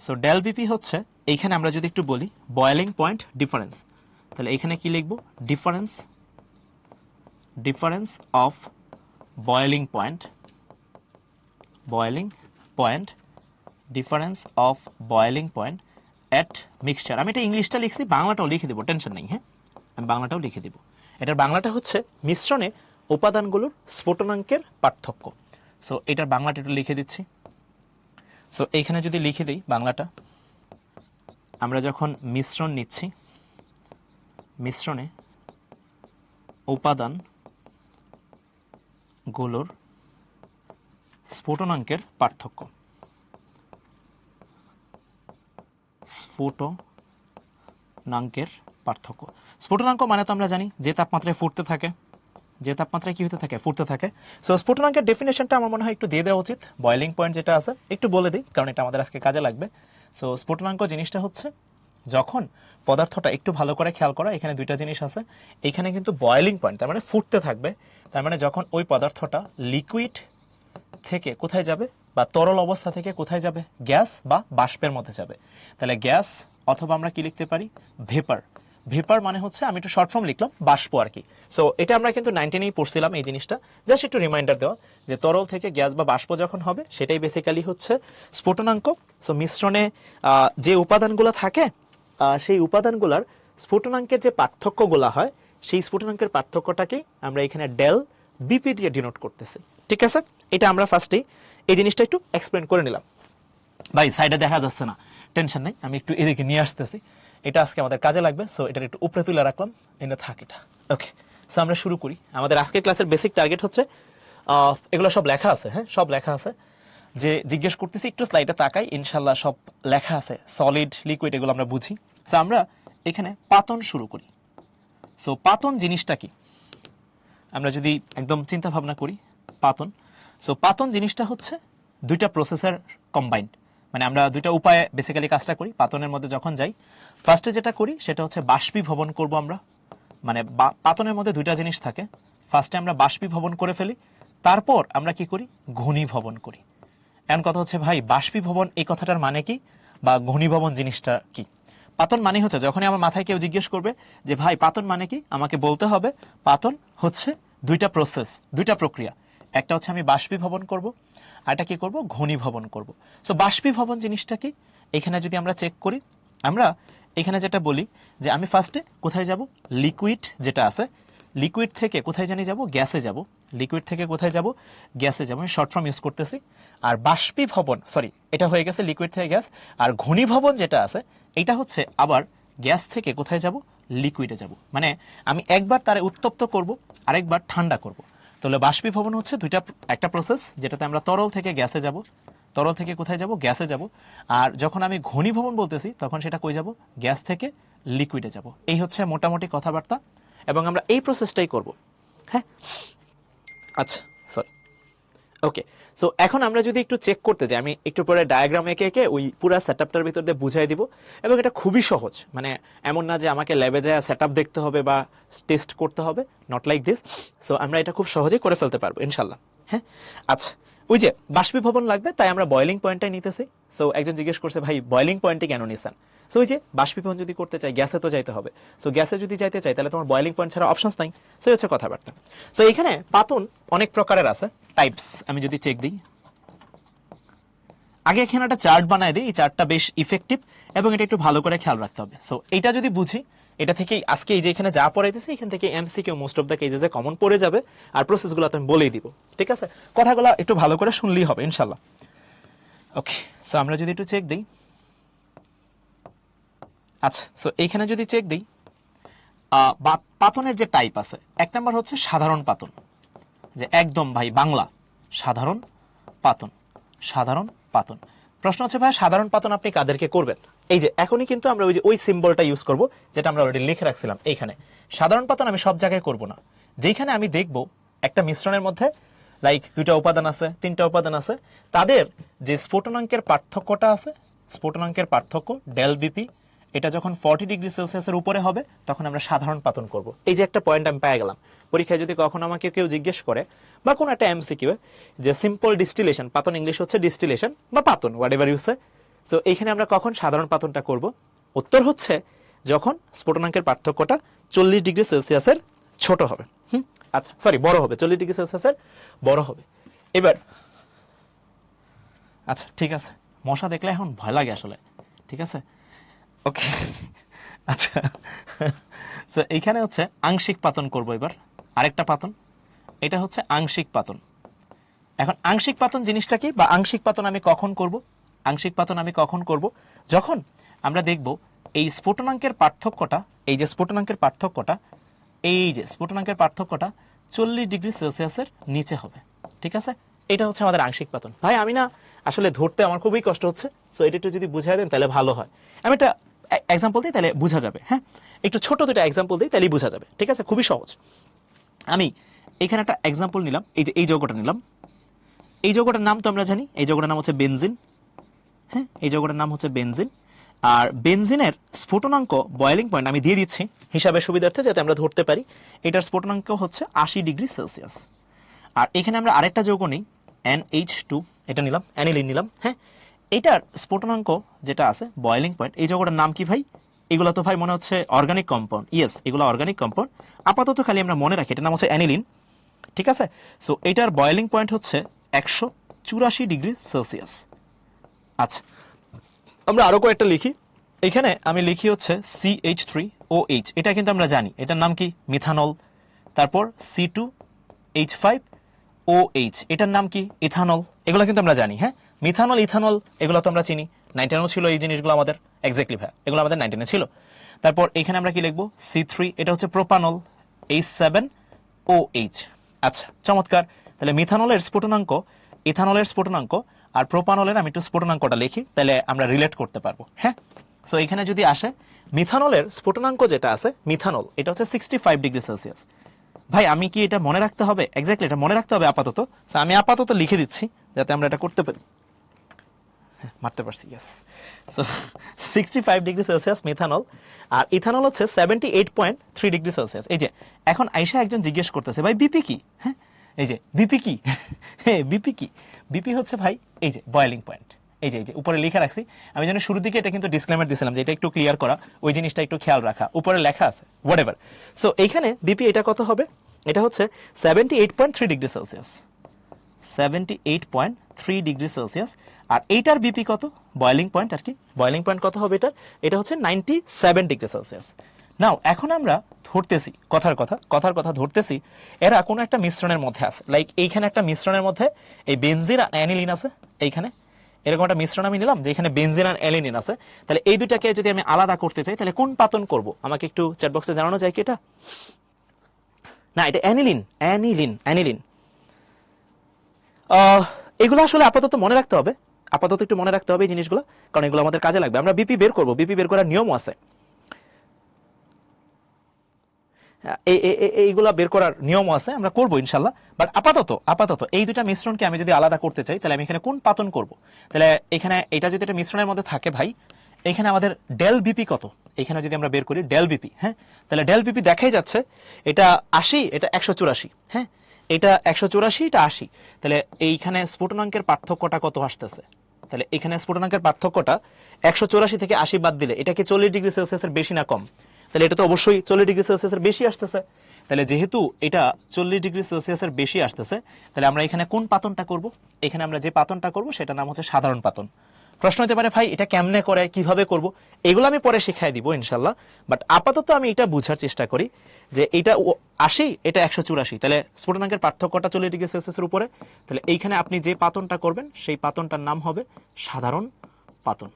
সো ডেল বিপি হচ্ছে, এইখানে আমরা যদি একটু বলি বয়েলিং পয়েন্ট ডিফারেন্স, তাহলে এইখানে কি লিখবো? Difference of boiling point, difference of boiling point at mixture. আমি এটা ইংলিশটা লিখছি, বাংলাটাও লিখে দেবো, টেনশন নেই। হ্যাঁ, আমি বাংলাটাও লিখে দিব। এটার বাংলাটা হচ্ছে মিশ্রণে উপাদানগুলোর স্ফুটনাঙ্কের পার্থক্য। সো এটার বাংলাটা একটু লিখে দিচ্ছি। সো এইখানে যদি লিখে দিই বাংলাটা, আমরা যখন মিশ্রণ নিচ্ছি, মিশ্রণে উপাদানগুলোর স্ফুটনাঙ্কের পার্থক্য, স্ফুটনাঙ্কের পার্থক্য। স্ফুটনাঙ্ক মানে তো আমরা জানি যে তাপমাত্রায় ফুটতে থাকে, যে তাপমাত্রায় কি হতে থাকে? ফুটতে থাকে। সো স্ফুটনাঙ্কের ডেফিনেশনটা আমার মনে হয় একটু দিয়ে দেওয়া উচিত। বয়েলিং পয়েন্ট যেটা আছে একটু বলে দিই, কারণ এটা আমাদের আজকে কাজে লাগবে। সো স্ফুটনাঙ্ক জিনিসটা হচ্ছে যখন পদার্থটা একটু ভালো করে খেয়াল করা, এখানে দুইটা জিনিস আছে, এখানে কিন্তু বয়েলিং পয়েন্ট, তার মানে ফুটতে থাকবে, তার মানে যখন ওই পদার্থটা লিকুইড থেকে কোথায় যাবে বা তরল অবস্থা থেকে কোথায় যাবে, গ্যাস বা বাষ্পের মধ্যে যাবে। তাহলে গ্যাস অথবা আমরা কি লিখতে পারি, ভেপার। ভেপার মানে হচ্ছে, আমি একটু শর্ট ফর্ম লিখলাম, বাষ্প আর কি। সো এটা আমরা কিন্তু 19-এই পড়ছিলাম এই জিনিসটা, জাস্ট একটু রিমাইন্ডার দেওয়া যে তরল থেকে গ্যাস বা বাষ্প যখন হবে সেটাই বেসিক্যালি হচ্ছে স্ফুটনাঙ্ক। সো মিশ্রণে যে উপাদানগুলো থাকে সেই উপাদানগুলোর স্ফুটনাঙ্কের যে পার্থক্যগুলো হয়, সেই স্ফুটনাঙ্কের পার্থক্যটাকেই আমরা এখানে ডেল বিপি দিয়ে ডিনোট করতেছি। ঠিক আছে, এটা আমরা ফার্স্টেই এই জিনিসটা একটু এক্সপ্লেন করে নিলাম। ভাই সাইডে দেখা যাচ্ছে না, টেনশন নেই, আমি একটু এদিকে নিয়ে আসতেছি, এটা আজকে আমাদের কাজে লাগবে। সো এটার একটু উপরে তুলে রাখলাম, এটা থাক এটা। ওকে, সো আমরা শুরু করি। আমাদের আজকের ক্লাসের বেসিক টার্গেট হচ্ছে, এগুলো সব লেখা আছে, হ্যাঁ সব লেখা আছে, যে জিজ্ঞেস করতেছি একটু স্লাইডে তাকাই, ইনশাল্লাহ সব লেখা আছে, সলিড লিকুইড এগুলো আমরা বুঝি। সো আমরা এখানে পাতন শুরু করি। সো পাতন জিনিসটা কি, আমরা যদি একদম চিন্তা ভাবনা করি, পাতন। সো পাতন জিনিসটা হচ্ছে দুইটা প্রসেসের কম্বাইন্ড, মানে আমরা দুইটা উপায়ে বেসিক্যালি কাজটা করি। পাতনের মধ্যে যখন যাই, ফার্স্টে যেটা করি সেটা হচ্ছে বাষ্পীভবন করব আমরা, মানে পাতনের মধ্যে দুইটা জিনিস থাকে, ফার্স্টে আমরা বাষ্পীভবন করে ফেলি, তারপর আমরা কি করি, ঘনীভবন করি। এখন কথা হচ্ছে ভাই, বাষ্পীভবন এই কথাটার মানে কি, বা ঘনীভবন জিনিসটা কি? পাতন মানে হচ্ছে, যখনই আমার মাথায় কেউ জিজ্ঞেস করবে যে ভাই পাতন মানে কি, আমাকে বলতে হবে পাতন হচ্ছে দুইটা প্রসেস, দুইটা প্রক্রিয়া, একটা হচ্ছে আমি বাষ্পীভবন করব, আর একটা কি করব, ঘনীভবন করব। সো বাষ্পীভবন জিনিসটা কি, এখানে যদি আমরা চেক করি, আমরা এখানে যেটা বলি যে আমি ফার্স্টে কোথায় যাব, লিকুইড যেটা আছে, লিকুইড থেকে কোথায় জানি যাব, গ্যাসে যাব, লিকুইড থেকে কোথায় যাব, গ্যাসে যাব, আমি শর্ট ফর্ম ইউজ করতেছি। আর বাষ্পীভবন, সরি এটা হয়ে গেছে লিকুইড থেকে গ্যাস, আর ঘনীভবন যেটা আছে এটা হচ্ছে আবার গ্যাস থেকে কোথায় যাব, লিকুইডে যাব, মানে আমি একবার তারে উত্তপ্ত করব, আরেকবার ঠান্ডা করব। তাহলে বাষ্পীভবন হচ্ছে দুইটা, একটা প্রসেস যেটাতে আমরা তরল থেকে গ্যাসে যাব, তরল থেকে কোথায় যাব, গ্যাসে যাব। আর যখন আমি ঘনীভবন বলতেছি তখন সেটা কই যাব, গ্যাস থেকে লিকুইডে যাব। এই হচ্ছে মোটামুটি কথাবার্তা, এবং আমরা এই প্রসেসটাই করব। হ্যাঁ, আচ্ছা সরি, ওকে। সো এখন আমরা যদি একটু চেক করতে যাই, আমি একটু পরে ডায়াগ্রাম এঁকে এঁকে ওই পুরো সেটআপটার ভিতর দিয়ে বুঝাই দিব, এবং এটা খুবই সহজ, মানে এমন না যে আমাকে ল্যাবে যায় সেটআপ দেখতে হবে বা টেস্ট করতে হবে, নট লাইক দিস। সো আমরা এটা খুব সহজেই করে ফেলতে পারবো ইনশাল্লাহ। হ্যাঁ, আচ্ছা, ওই যে বাষ্পীভবন লাগবে তাই আমরা বয়লিং পয়েন্টটাই নিতেছি। সো একজন জিজ্ঞেস করছে ভাই বয়লিং পয়েন্টে কেন নিছেন? সো ওই যে বাষ্পীভবন যদি করতে চাই গ্যাসে তো যাইতে হবে, সো গ্যাসে যদি যাইতে চাই তাহলে তোমার বয়লিং পয়েন্ট ছাড়া অপশনস নাই। সো হচ্ছে কথাবার্তা। সো এখানে পাতন অনেক প্রকারের আছে, টাইপস। আমি যদি চেক দিই, আগে এখানে একটা চার্ট বানায় দিই, এই চার্টটা বেশ ইফেক্টিভ এবং এটা একটু ভালো করে খেয়াল রাখতে হবে। সো এটা যদি বুঝি, এটা থেকে আজকে এই যে এখানে যা পড়াইতেছি এখান থেকে এমসিকিউ মোস্ট অফ দ্য কেসেসে কমন পড়ে যাবে, আর প্রসেসগুলো তো আমি বলেই দিব। ঠিক আছে, কথাগুলো একটু ভালো করে শুনলেই হবে ইনশাল্লাহ। ওকে, সো আমরা যদি একটু চেক দিই, আচ্ছা, সো এইখানে যদি চেক দিই, পাতনের যে টাইপ আছে, এক নাম্বার হচ্ছে সাধারণ পাতন, যে একদম ভাই বাংলা সাধারণ পাতন, সাধারণ পাতন। প্রশ্ন হচ্ছে ভাই সাধারণ পাতন আপনি কাদেরকে করবেন? এই যে এখনই কিন্তু আমরা ওই যে ওই সিম্বলটা ইউজ করব যেটা আমরা অলরেডি লিখে রাখছিলাম এইখানে। সাধারণ পাতন আমি সব জায়গায় করব না, যেখানে আমি দেখব একটা মিশ্রণের মধ্যে লাইক দুইটা উপাদান আছে, তিনটা উপাদান আছে, তাদের যে স্ফুটনাঙ্কের পার্থক্যটা আছে, স্ফুটনাঙ্কের পার্থক্য ডেল বিপি, এটা যখন 40 ডিগ্রি সেলসিয়াসের উপরে হবে তখন আমরা সাধারণ পাতন করব। এই যে একটা পয়েন্ট আমি পেয়ে গেলাম। পরীক্ষায় যদি কখনো আমাকে কেউ জিজ্ঞেস করে বা কোনো একটা এমসিকিউ যে সিম্পল ডিস্টিলেশন, পাতন ইংলিশ হচ্ছে ডিস্টিলেশন বা পাতন, whatever you say, so এইখানে আমরা কখন সাধারণ পাতনটা করব? উত্তর হচ্ছে যখন স্ফুটনাঙ্কের পার্থক্যটা 40 ডিগ্রি সেলসিয়াসের ছোট হবে। আচ্ছা সরি, বড় হবে, 40 ডিগ্রি সেলসিয়াসের বড় হবে। এবার আচ্ছা ঠিক আছে, মশা দেখলে এখন ভয় লাগে আসলে, ঠিক আছে, ওকে। আচ্ছা, সো এইখানে হচ্ছে আংশিক পাতন করব এবার, আরেকটা পাতন, এটা হচ্ছে আংশিক পাতন। এখন আংশিক পাতন জিনিসটা কি, বা আংশিক পাতন আমি কখন করব? আংশিক পাতন আমি কখন করব? যখন আমরা দেখব এই স্ফুটনাঙ্কের পার্থক্যটা, এই যে স্ফুটনাঙ্কের পার্থক্যটা, এই যে স্ফুটনাঙ্কের পার্থক্যটা 40 ডিগ্রি সেলসিয়াসের নিচে হবে। ঠিক আছে, এটা হচ্ছে আমাদের আংশিক পাতন। ভাই আমি না আসলে ধরতে আমার খুবই কষ্ট হচ্ছে, সো এটা একটু যদি বুঝাই দেন তাহলে ভালো হয়। আমি একটা এক্সাম্পল দিই তাহলে বোঝা যাবে। হ্যাঁ, একটু ছোট দুটো এক্সাম্পল দিই তাহলেই বোঝা যাবে। ঠিক আছে, খুবই সহজ। আমি এখানে একটা এক্সাম্পল নিলাম, এই যে এই যৌগটা নিলাম, এই যৌগটার নাম তো আমরা জানি, এই যৌগটার নাম হচ্ছে বেনজিন। হ্যাঁ, এই যৌগটার নাম হচ্ছে বেনজিন। আর বেনজিনের স্ফুটনাঙ্ক বয়েলিং পয়েন্ট আমি দিয়ে দিচ্ছি হিসাবের সুবিধার্থে যাতে আমরা ধরতে পারি। এটার স্ফুটনাঙ্ক হচ্ছে 80 ডিগ্রি সেলসিয়াস। আর এখানে আমরা আরেকটা যৌগ নিই NH2, এটা নিলাম, অ্যানিলিন নিলাম। হ্যাঁ, এটার স্ফুটনাঙ্ক যেটা আছে বয়েলিং পয়েন্ট, এই যৌগটার নাম কি ভাই? এগুলো তো ভাই মনে হচ্ছে অর্গানিক কম্পাউন্ড। ইয়েস, এগুলো অর্গানিক কম্পাউন্ড। আপাতত খালি আমরা মনে রাখি এটার নাম হচ্ছে অ্যানিলিন। ঠিক আছে, সো এটার বয়েলিং পয়েন্ট হচ্ছে 184 ডিগ্রি সেলসিয়াস। আচ্ছা, আমরা আরো কয়েকটা লিখি। এখানে আমি লিখি হচ্ছে CH3OH, এটা কিন্তু আমরা জানি এটার নাম কি? মিথানল। তারপর C2H5OH, এটার নাম কি? ইথানল। এগুলো কিন্তু আমরা জানি। হ্যাঁ, মিথানল, ইথানল এগুলো তো আমরা চিনি। 9 ছিল এই জিনিসগুলো আমাদের। এক্স্যাক্টলি ভাই, এগুলো আমাদের 9 ছিল। তারপর এখানে আমরা কি লিখবো? C3, এটা হচ্ছে প্রোপানল, H7OH। আচ্ছা, চমৎকার। তাহলে মিথানলের স্ফুটনাঙ্ক, ইথানলের স্ফুটনাঙ্ক আর প্রোপানলের আমি একটু স্ফুটনাঙ্কটা লিখি, তাহলে আমরা রিলেট করতে পারবো। হ্যাঁ, সো এখানে যদি আসে মিথানলের স্ফুটনাঙ্ক যেটা আছে, মিথানল এটা হচ্ছে 65 ডিগ্রি সেলসিয়াস। ভাই আমি কি এটা মনে রাখতে হবে? এক্স্যাক্টলি এটা মনে রাখতে হবে আপাতত। সো আমি আপাতত লিখে দিচ্ছি যাতে আমরা এটা করতে পারি। মারতে পারছি, yes. So 65 degree Celsius methanol, আর ইথানল হচ্ছে 78.3 ডিগ্রি সেলসিয়াস। এই যে এখন আয়শা একজন জিজ্ঞেস করতেছে ভাই বিপি কি? হ্যাঁ, এই যে বিপি কি? হ্যাঁ, বিপি কি? বিপি হচ্ছে ভাই এই যে বয়েলিং পয়েন্ট। এই যে উপরে লেখা রাখছি আমি, যেন শুরুর দিকে এটা কিন্তু ডিসক্লেমার দিয়েছিলাম যে এটা একটু ক্লিয়ার করা, ওই জিনিসটা একটু খেয়াল রাখা, উপরে লেখা আছে হোয়াটএভার। সো এইখানে বিপি এটা কত হবে? এটা হচ্ছে 78.3 ডিগ্রি সেলসিয়াস। 78.3 degree Celsius. আর এইটার বিপি কত? বয়েলিং পয়েন্ট আর কি, বয়েলিং পয়েন্ট কত হবে এটার? এটা হচ্ছে 97 ডিগ্রি সেলসিয়াস। নাও এখন আমরা ধরতেছি কথার কথা ধরতেছি এরা কোনো একটা মিশ্রণের মধ্যে আছে। লাইক এইখানে একটা মিশ্রণের মধ্যে এই বেনজিন আর অ্যানিলিন আছে। এইখানে এরকম একটা মিশ্রণ আমি নিলাম যে এখানে বেনজিন আর অ্যানিলিন আছে। তাহলে এই দুটাকে যদি আমি আলাদা করতে চাই তাহলে কোন পাতন করব? আমাকে একটু চ্যাট বক্সে জানানো যায় কি এটা? না, এটা অ্যানিলিন, অ্যানিলিন, অ্যানিলিন। এগুলো আসলে আপাতত মনে রাখতে হবে, আপাতত একটু মনে রাখতে হবে এই জিনিসগুলো, কারণ এগুলো আমাদের কাজে লাগবে। আমরা বিপি বের করব, বিপি বের করার নিয়মও আছে, এইগুলা বের করার নিয়মও আছে, আমরা করবো ইনশাল্লাহ। বাট আপাতত এই দুটা মিশ্রণকে আমি যদি আলাদা করতে চাই তাহলে আমি এখানে কোন পাতন করব? তাহলে এখানে এটা যদি একটা মিশ্রণের মধ্যে থাকে ভাই, এখানে আমাদের ডেল বিপি কত? এখানে যদি আমরা বের করি ডেল বিপি, হ্যাঁ, তাহলে ডেল বিপি দেখাই যাচ্ছে এটা 80, এটা 184। হ্যাঁ, এটা 184, এটা 80। তাহলে এইখানে স্ফুটনাঙ্কের পার্থক্যটা কত আসতেছে? তাহলে এখানে স্ফুটনাঙ্কের পার্থক্যটা 184 থেকে 80 বাদ দিলে এটা কি 40 ডিগ্রি সেলসিয়াসের বেশি না কম? তাহলে এটা তো অবশ্যই 40 ডিগ্রি সেলসিয়াসের বেশি আসতেছে। তাহলে যেহেতু এটা 40 ডিগ্রি সেলসিয়াসের বেশি আসতেছে, তাহলে আমরা এখানে কোন পাতনটা করব? এখানে আমরা যে পাতনটা করব সেটা নাম হচ্ছে সাধারণ পাতন। প্রশ্ন হতে পারে ভাই এটা কেমনে করে, কিভাবে করব? এগুলো আমি পরে শিখাই দিব ইনশাল্লাহ। বাট আপাতত আমি এটা বোঝার চেষ্টা করি যে এটা 80, এটা 184, তাহলে স্ফুটনাঙ্কের পার্থক্যটা 40 ডিগ্রি সেলসিয়াসের উপরে। তাহলে এইখানে আপনি যে পাতনটা করবেন সেই পাতনটার নাম হবে সাধারণ পাতন।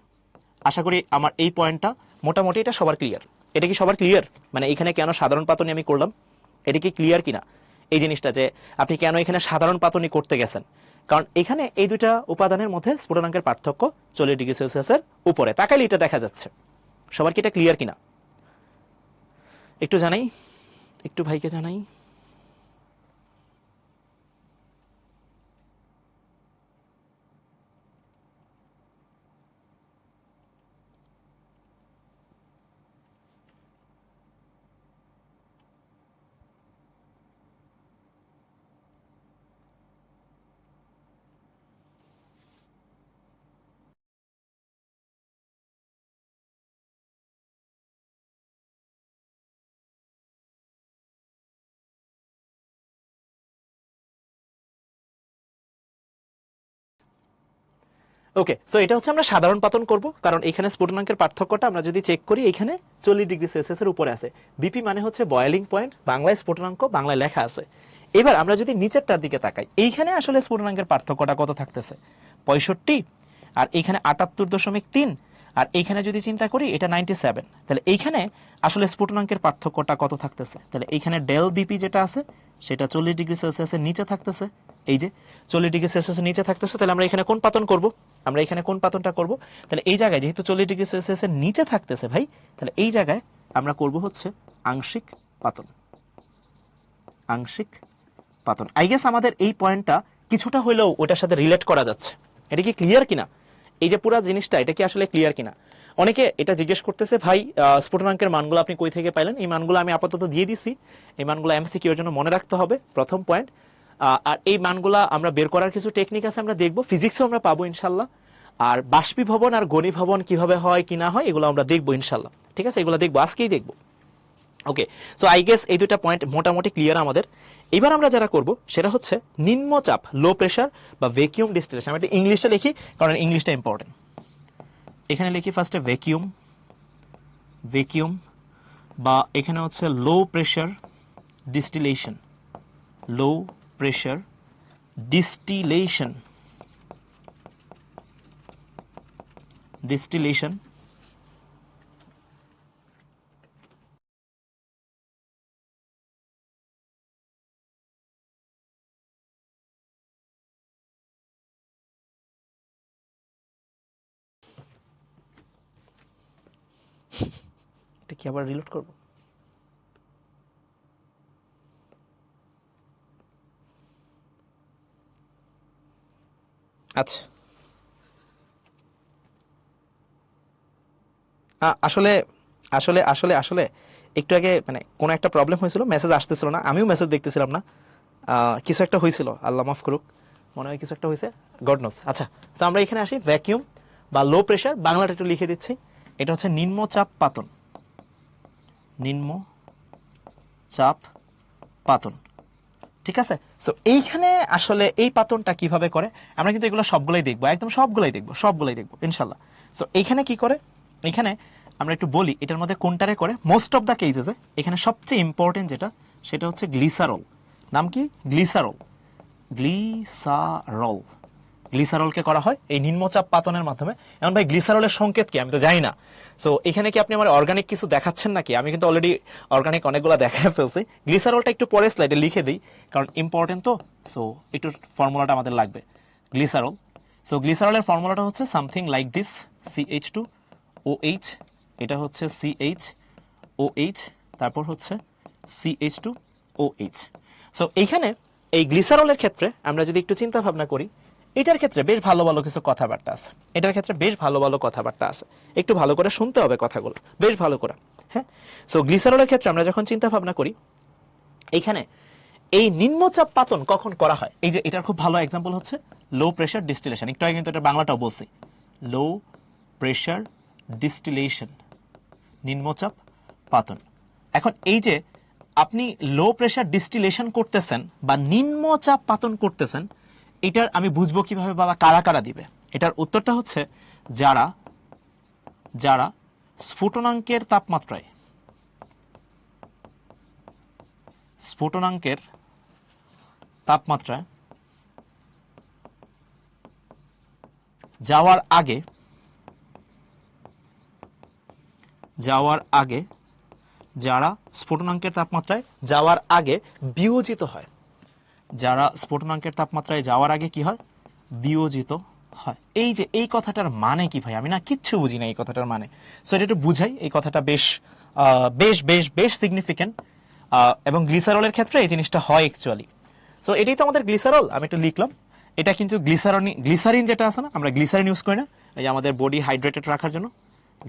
আশা করি আমার এই পয়েন্টটা মোটামুটি এটা সবার ক্লিয়ার। এটা কি সবার ক্লিয়ার? মানে এখানে কেন সাধারণ পাতনি আমি করলাম, এটা কি ক্লিয়ার কিনা এই জিনিসটা, যে আপনি কেন এখানে সাধারণ পাতনি করতে গেছেন? কারণ এখানে এই দুইটা উপাদানের মধ্যে স্ফুটনাঙ্কের পার্থক্য 40 ডিগ্রি সেলসিয়াসের উপরে, তাকালে এটা দেখা যাচ্ছে। সবার কি এটা ক্লিয়ার কিনা একটু জানাই, একটু ভাইকে জানাই। ওকে, সো এটা হচ্ছে আমরা সাধারণ পাতন করব, কারণ এখানে স্ফুটনাঙ্কের পার্থক্যটা আমরা যদি চেক করি এখানে 40 ডিগ্রি সেলসিয়াসের উপরে আছে। বিপি মানে হচ্ছে বয়েলিং পয়েন্ট, বাংলায় স্ফুটনাঙ্ক, বাংলায় লেখা আছে। এবার আমরা যদি নিচেরটার দিকে তাকাই, এইখানে আসলে স্ফুটনাঙ্কের পার্থক্যটা কত থাকতেছে? 65, আর এইখানে 78.3, আর এইখানে যদি চিন্তা করি এটা 97। তাহলে এইখানে আসলে স্ফুটনাঙ্কের পার্থক্যটা কত থাকতেছে? তাহলে এইখানে ডেল বিপি যেটা আছে সেটা 40 ডিগ্রি সেলসিয়াসের নিচে থাকতেছে। এই যে 40 ডিগ্রি সেলসিয়াসের নিচে থাকতেছে, তাহলে আমরা এখানে কোন পাতন করব? আমরা এখানে কোন পাতনটা করব? তাহলে এই জায়গায় যেহেতু 40 ডিগ্রি সেলসিয়াসের নিচে থাকতেছে ভাই, তাহলে এই জায়গায় আমরা করব হচ্ছে আংশিক পাতন। আংশিক পাতন, আই গেস আমাদের এই পয়েন্টটা কিছুটা হলেও ওটার সাথে রিলেট করা যাচ্ছে। এটা কি ক্লিয়ার কিনা? এই যে পুরো জিনিসটা, এটা কি আসলে ক্লিয়ার কিনা? অনেকে এটা জিজ্ঞেস করতেছে, ভাই স্ফুটনাঙ্কের মানগুলো আপনি কই থেকে পাইলেন? এই মানগুলো আমি আপাতত দিয়ে দিছি, এই মানগুলো এমসিকিউ এর জন্য মনে রাখতে হবে, প্রথম পয়েন্ট। আর এই মানগুলা আমরা বের করার কিছু টেকনিক আছে, আমরা দেখবো, ফিজিক্সও আমরা পাবো ইনশাল্লাহ। আর বাষ্পীভবন আর ঘনীভবন কিভাবে হয় কি না হয় এগুলো আমরা দেখবো ইনশাল্লাহ, ঠিক আছে? এগুলো দেখবো, আজকেই দেখবো। ওকে, সো আই গেস এই দুইটা পয়েন্ট মোটামুটি ক্লিয়ার আমাদের। এবার আমরা যারা করব সেটা হচ্ছে নিম্নচাপ, লো প্রেশার বা ভ্যাকিউম ডিস্টিলেশন। আমি একটা ইংলিশটা লিখি কারণ ইংলিশটা ইম্পর্টেন্ট। এখানে লিখি ফার্স্টে ভ্যাকিউম, ভ্যাকিউম বা এখানে হচ্ছে low pressure distillation, low pressure distillation, distillation. এটা কি আবার রিলোড করব? আচ্ছা, আসলে আসলে আসলে আসলে একটু আগে মানে কোনো একটা প্রবলেম হয়েছিল, মেসেজ আসতেছিল না, আমিও মেসেজ দেখতেছিলাম না। কিছু একটা হয়েছিল, আল্লাহ মাফ করুক, মনে হয় কিছু একটা হয়েছে, গড নোস। আচ্ছা, তো আমরা এখানে আসি, ভ্যাকিউম বা লো প্রেশার, বাংলাটা একটু লিখে দিচ্ছি, এটা হচ্ছে নিম্নচাপ পাতন, নিম্ন চাপ পাতন, ঠিক আছে? সো এইখানে আসলে এই পাতনটা কিভাবে করে আমরা কিন্তু এগুলো সবগুলাই দেখবো, একদম সবগুলাই দেখবো ইনশাল্লাহ। সো এইখানে কি করে, এখানে আমরা একটু বলি এটার মধ্যে কোনটারে করে। মোস্ট অফ দ্য কেসেসে এখানে সবচেয়ে ইম্পর্টেন্ট যেটা, সেটা হচ্ছে গ্লিসারল। নাম কি? গ্লিসারল, গ্লিসারল, গ্লিসারলকে করা হয় এই নিম্নচাপ পাতনের মাধ্যমে। এখন ভাই গ্লিসারলের সংকেত কি, আমি তো জানি না। সো এখানে কি আপনি আমার অর্গানিক কিছু দেখাচ্ছেন নাকি? আমি কিন্তু অলরেডি অর্গানিক অনেকগুলো দেখায় ফেলছি। গ্লিসারলটা একটু পরে স্লাইডে লিখে দিই কারণ ইম্পর্টেন্ট তো। সো একটু ফর্মুলাটা আমাদের লাগবে, গ্লিসারল। সো গ্লিসারলের ফর্মুলাটা হচ্ছে সামথিং লাইক দিস, CH2OH, এটা হচ্ছে CHOH, তারপর হচ্ছে CH2OH। সো এইখানে এই গ্লিসারলের ক্ষেত্রে আমরা যদি একটু চিন্তা ভাবনা করি, এটার ক্ষেত্রে বেশ ভালো ভালো কিছু কথাবার্তা আছে, এটার ক্ষেত্রে বেশ ভালো ভালো কথাবার্তা আছে, একটু ভালো করে শুনতে হবে কথাগুলো বেশ ভালো করে। হ্যাঁ, সো গ্লিসারলের ক্ষেত্রে আমরা যখন চিন্তা ভাবনা করি, এইখানে এই নিম্নচাপ পাতন কখন করা হয়, এই যে এটার খুব ভালো এক্সাম্পল হচ্ছে লো প্রেশার ডিস্টিলেশন। একটু আগে কিন্তু এটা বাংলাটাও বলছি, লো প্রেশার ডিস্টিলেশন, নিম্নচাপ পাতন। এখন এই যে আপনি লো প্রেশার ডিস্টিলেশন করতেছেন বা নিম্নচাপ পাতন করতেছেন, এটার আমি বুঝবো কিভাবে বাবা, কারা কারা দিবে? এটার উত্তরটা হচ্ছে যারা যারা স্ফুটনাঙ্কের তাপমাত্রায়, স্ফুটনাঙ্কের তাপমাত্রায় যাওয়ার আগে, যারা স্ফুটনাঙ্কের তাপমাত্রায় যাওয়ার আগে বিয়োজিত হয়, যারা স্ফুটনাঙ্কের তাপমাত্রায় যাওয়ার আগে কি হয়? বিয়োজিত হয়। এই যে এই কথাটার মানে কি ভাই? আমি না কিচ্ছু বুঝি না এই কথাটার মানে। সো এটা একটু বুঝাই, এই কথাটা বেশ বেশ বেশ বেশ সিগনিফিকেন্ট, এবং গ্লিসারলের ক্ষেত্রে এই জিনিসটা হয় অ্যাকচুয়ালি। সো এটাই তো আমাদের গ্লিসারল, আমি একটু লিখলাম। এটা কিন্তু গ্লিসারিন যেটা আছে না, আমরা গ্লিসারিন ইউজ করি না এই যে আমাদের বডি হাইড্রেটেড রাখার জন্য?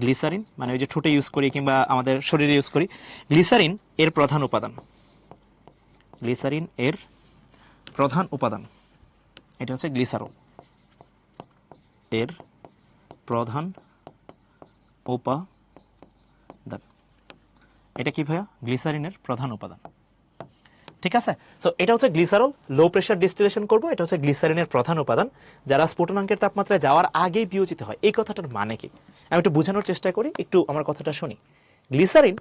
গ্লিসারিন মানে ওই যে ঠোঁটে ইউজ করি কিংবা আমাদের শরীরে ইউজ করি। গ্লিসারিন এর প্রধান উপাদান, গ্লিসারিন এর প্রধান উপাদান, এটা হচ্ছে গ্লিসারল এর প্রধান উপাদান। এটা কি ভাইয়া? গ্লিসারিনের প্রধান উপাদান, ঠিক আছে? সো এটা হচ্ছে গ্লিসারল, লো প্রেশার ডিস্টিলেশন করব, এটা হচ্ছে গ্লিসারিনের প্রধান উপাদান, যারা স্ফুটনাঙ্কের তাপমাত্রায় যাওয়ার আগেই বিয়োজিত হয়। এই কথাটার মানে কি আমি একটু বোঝানোর চেষ্টা করি, একটু আমার কথাটা শুনি। গ্লিসারিন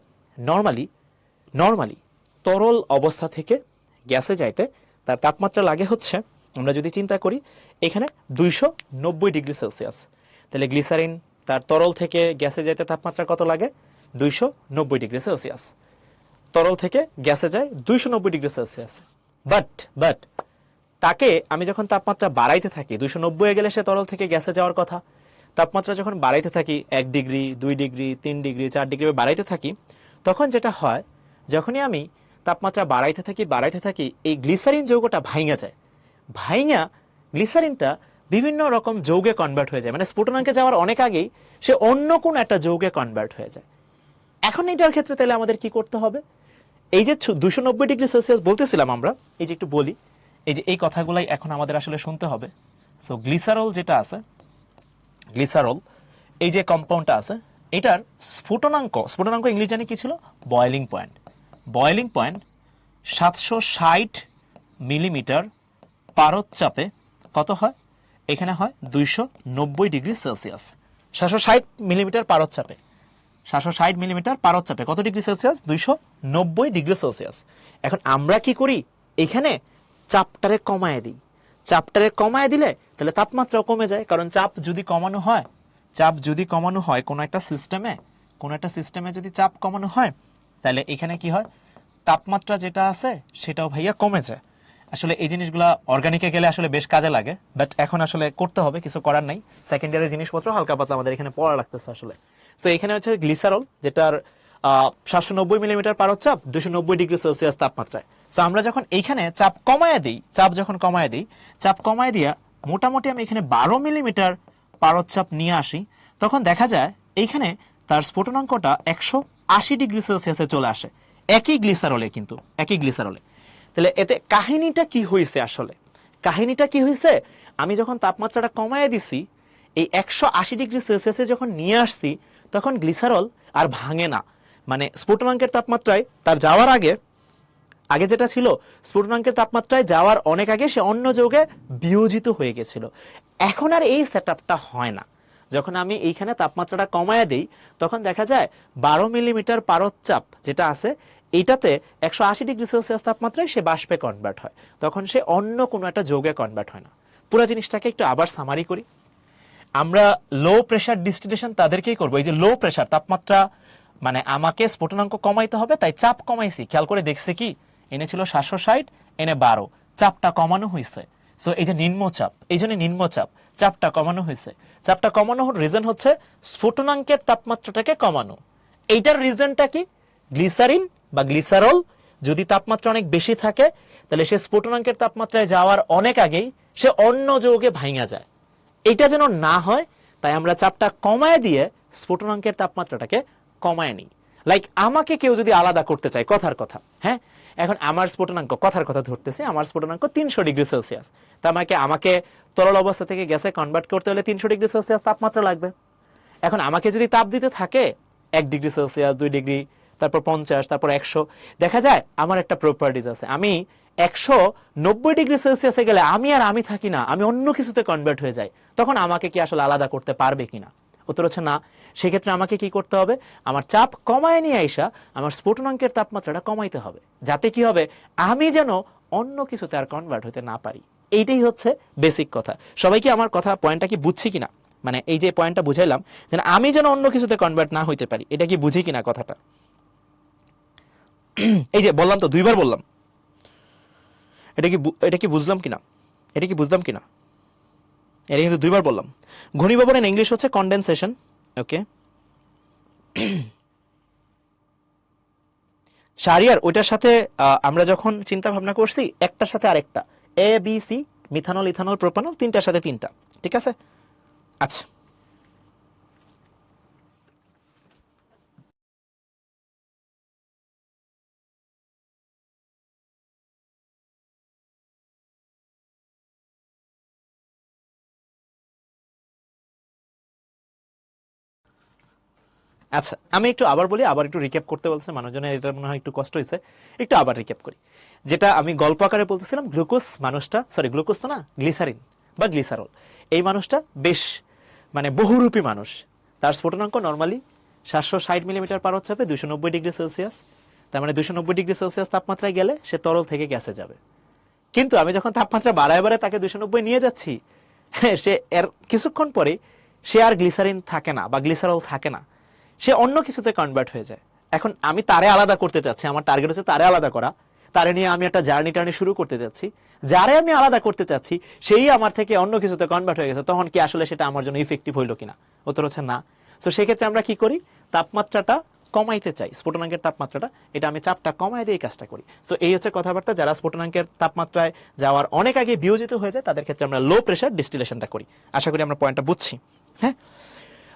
নর্মালি তরল অবস্থা থেকে গ্যাসে যাইতে তার তাপমাত্রা লাগে হচ্ছে, আমরা যদি চিন্তা করি এখানে 290 ডিগ্রি সেলসিয়াস, তাহলে গ্লিসারিন তার তরল থেকে গ্যাসে যাইতে তাপমাত্রা কত লাগে? 290 ডিগ্রি সেলসিয়াস। তরল থেকে গ্যাসে যায় 290 ডিগ্রি সেলসিয়াস। বাট তাকে আমি যখন তাপমাত্রা বাড়াইতে থাকি, 290 এ গেলে সে তরল থেকে গ্যাসে যাওয়ার কথা, তাপমাত্রা যখন বাড়াইতে থাকি 1 ডিগ্রি 2 ডিগ্রি 3 ডিগ্রি 4 ডিগ্রি বাড়াইতে থাকি, তখন যেটা হয়, যখনই আমি তাপমাত্রা বাড়াইতে থাকি এই গ্লিসারিন যৌগটা ভাঙা যায়, গ্লিসারিনটা বিভিন্ন রকম যৌগে কনভার্ট হয়ে যায়, মানে স্ফুটনাঙ্কে যাওয়ার অনেক আগেই সে অন্য কোন একটা যৌগে কনভার্ট হয়ে যায়। এখন এটার ক্ষেত্রে তাহলে আমাদের কি করতে হবে? এই যে 290°C বলতেছিলাম আমরা, এই যে একটু বলি, এই যে এই কথাগুলাই এখন আমাদের আসলে শুনতে হবে। সো গ্লিসারল যেটা আছে, গ্লিসারল এই যে কম্পাউন্ডটা আছে, এটার স্ফুটনাঙ্ক ইংলিশ জানি কি ছিল? Boiling point. Boiling point 760 millimetre পারদচাপে কত হয়? এখানে হয় 290°C। 760 মিলিমিটার পারদচাপে, 760 মিলিমিটার পারদচাপে কত ডিগ্রি সেলসিয়াস? 290°C। এখন আমরা কি করি? এখানে চাপটারে কমায় দিই। চাপটারে কমায় দিলে তাহলে তাপমাত্রাও কমে যায়, কারণ চাপ যদি কমানো হয় কোনো একটা সিস্টেমে যদি চাপ কমানো হয়, তাহলে এখানে কি হয়? তাপমাত্রা যেটা আছে সেটাও ভাইয়া কমে যায়। আসলে এই জিনিসগুলো অর্গানিকে গেলে আসলে বেশ কাজে লাগে, বাট এখন আসলে করতে হবে, কিছু করার নাই। সেকেন্ড ইয়ারের জিনিসপত্র হালকা পাতলা আমাদের এখানে পড়া লাগতেছে আসলে। সো এখানে হচ্ছে গ্লিসারল, যেটার 790 মিলিমিটার পারদচাপ, 290°C তাপমাত্রায়। সো আমরা যখন এইখানে চাপ কমায় দিয়া মোটামুটি আমি এখানে 12 মিলিমিটার পারদচাপ নিয়ে আসি, তখন দেখা যায় এইখানে তার স্ফুটনাঙ্কটা 180°C চলে আসে, একই গ্লিসারলে। তাহলে এতে কাহিনীটা কি হয়েছে? আসলে কাহিনীটা কি হয়েছে? আমি যখন তাপমাত্রাটা কমায় দিছি, এই 180°C যখন নিয়ে আসছি, তখন গ্লিসারল আর ভাঙে না। মানে স্ফুটনাঙ্কের তাপমাত্রায় তার যাওয়ার আগে যেটা ছিল, স্ফুটনাঙ্কের তাপমাত্রায় যাওয়ার অনেক আগে সে অন্য যৌগে বিয়োজিত হয়ে গেছিল। এখন আর এই সেটআপটা হয় না। যখন আমি এইখানে তাপমাত্রাটা কমায় দিই, তখন দেখা যায় 12 মিলিমিটার পারদচাপ যেটা আছে, এইটাতে 180°C তাপমাত্রায় সে বাষ্পে কনভার্ট হয়, তখন সে অন্য কোনো একটা যৌগে কনভার্ট হয় না। পুরো জিনিসটাকে একটু আবার সামারি করি। আমরা লো প্রেসার ডিস্টিলেশন তাদেরকেই করবো। এই যে লো প্রেসার তাপমাত্রা, মানে আমাকে স্ফুটনাঙ্ক কমাইতে হবে, তাই চাপ কমাইছি। খেয়াল করে দেখছে কি, এনে ছিল 760, এনে 12, চাপটা কমানো হয়েছে। সো এই যে নিম্নচাপ, এই জন্য নিম্নচাপ, চাপটা কমানো হয়েছে। চাপটা কমানোর রিজন হচ্ছে স্ফুটনাঙ্কের তাপমাত্রাটাকে কমানো। এইটার রিজনটা কি? গ্লিসারিন বা গ্লিসারল যদি তাপমাত্রা অনেক বেশি থাকে, তাহলে সে স্ফুটনাঙ্কের তাপমাত্রায় যাওয়ার অনেক আগেই সে অন্য যৌগে ভাঙা যায়। এটা যেন না হয়, তাই আমরা চাপটা কমায় দিয়ে স্ফুটনাঙ্কের তাপমাত্রাটাকে কমায় নিই। লাইক আমাকে কেউ যদি আলাদা করতে চায়, কথার কথা, হ্যাঁ, এখন আমার স্ফুটনাঙ্ক, কথার কথা ধরতেছে, আমার স্ফুটনাঙ্ক 300°C, তা আমাকে তরল অবস্থা থেকে গ্যাসে কনভার্ট করতে হলে 300°C তাপমাত্রা লাগবে। এখন আমাকে যদি তাপ দিতে থাকে 1°C, 2°, তারপর 50, তারপর 100, দেখা যায় আমার একটা প্রপার্টিজ আছে, আমি 190°C গেলে আমি থাকি না, আমি অন্য কিছুতে কনভার্ট হয়ে যাই। তখন আমাকে কি আসলে আলাদা করতে পারবে কিনা? উত্তর হচ্ছে না। সেক্ষেত্রে আমাকে কি করতে হবে? আমার চাপ কমায় নিয়ে আইসা আমার স্ফুটনাঙ্কের তাপমাত্রাটা কমাইতে হবে, যাতে কি হবে, আমি যেন অন্য কিছুতে আর কনভার্ট হতে না পারি। এইটাই হচ্ছে বেসিক কথা। সবাই কি আমার কথা পয়েন্টটা কি বুঝছি কিনা? মানে এই যে পয়েন্টটা বুঝাইলাম, যে আমি যেন অন্য কিছুতে কনভার্ট না হইতে পারি, এটা কি বুঝি কিনা কথাটা? এই যে বললাম তো, 2বার বললাম, এটা কি বুঝলাম কিনা? এটা কিন্তু 2বার বললাম। ঘনীভবনের ইংলিশ হচ্ছে কন্ডেনসেশন। ওকে, শারিয়ার ওইটার সাথে আমরা যখন চিন্তা ভাবনা করছি, একটার সাথে আরেকটা, A B C, methanol, ethanol, propanol, তিনটার সাথে তিনটা, ঠিক আছে? আচ্ছা, আচ্ছা, আমি একটু আবার বলি, আবার একটু রিক্যাপ করতে বলছে মানুষজনের, এটা মনে হয় একটু কষ্ট হয়েছে, একটু আবার রিক্যাপ করি। যেটা আমি গল্প আকারে বলতেছিলাম, গ্লুকোজ তো না, গ্লিসারিন বা গ্লিসারল, এই মানুষটা বেশ মানে বহুরূপী মানুষ। তার স্ফুটনাঙ্ক নর্মালি 760 মিলিমিটার পারদচাপে 290°C। তার মানে 290°C তাপমাত্রায় গেলে সে তরল থেকে গ্যাসে যাবে। কিন্তু আমি যখন তাপমাত্রা বাড়ায় তাকে 290 নিয়ে যাচ্ছি, সে এর কিছুক্ষণ পরে সে আর গ্লিসারিন থাকে না বা গ্লিসারল থাকে না, সে অন্য কিছুতে কনভার্ট হয়ে যায়। এখন আমি তারে আলাদা করতে চাচ্ছি, আমার টার্গেট হচ্ছে তারে আলাদা করা, তারে নিয়ে আমি একটা জার্নি শুরু করতে যাচ্ছি। যারে আমি আলাদা করতে চাচ্ছি সেই আমার থেকে অন্য কিছুতে কনভার্ট হয়ে গেছে, তখন কি আসলে সেটা আমার জন্য ইফেক্টিভ হইলো কিনা? উত্তর হচ্ছে না। তো সেক্ষেত্রে আমরা কি করি? তাপমাত্রাটা কমাইতে চাই স্ফুটনাঙ্কের তাপমাত্রাটা, এটা আমি চাপটা কমাই দিয়ে এই কাজটা করি। সো এই হচ্ছে কথাবার্তা। যারা স্ফুটনাঙ্কের তাপমাত্রায় যাওয়ার অনেক আগে বিয়োজিত হয়ে যায় তাদের ক্ষেত্রে আমরা লো প্রেশার ডিস্টিলেশনটা করি। আশা করি আমরা পয়েন্টটা বুঝছি। হ্যাঁ,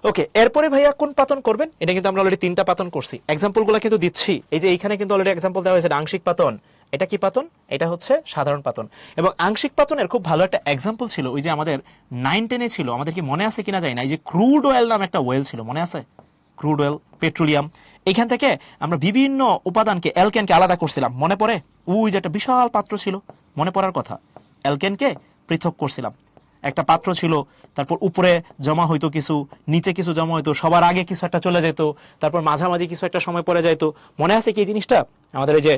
ওকে। এরপরে ভাইয়া কোন পাতন করবেন, এটা কিন্তু আমরা অলরেডি 3টা পাতন করছি, এক্সাম্পলগুলো কিন্তু দিচ্ছি। এই যে এইখানে কিন্তু অলরেডি এক্সাম্পল দেওয়া হয়েছে আংশিক পাতন। এটা কি পাতন? এটা হচ্ছে সাধারণ পাতন। এবং আংশিক পাতনের খুব ভালো একটা এক্সাম্পল ছিল ওই যে আমাদের 9-10-এ ছিল, আমাদের কি মনে আছে কিনা জানি না, এই যে ক্রুড অয়েল নাম একটা ওয়েল ছিল, মনে আছে? ক্রুড অয়েল, পেট্রোলিয়াম, এখান থেকে আমরা বিভিন্ন উপাদানকে অ্যালকেনকে আলাদা করছিলাম, মনে পড়ে? ওই যে একটা বিশাল পাত্র ছিল, মনে পড়ার কথা, অ্যালকেনকে পৃথক করছিলাম, একটা পাত্র ছিল, তারপর উপরে জমা হইতো কিছু, নিচে কিছু জমা হইতো, সবার আগে কিছু একটা চলে যেত, তারপর মাঝামাঝি কিছু একটা সময় পড়ে যেত। মনে আছে কি এই জিনিসটা? আমাদের এই যে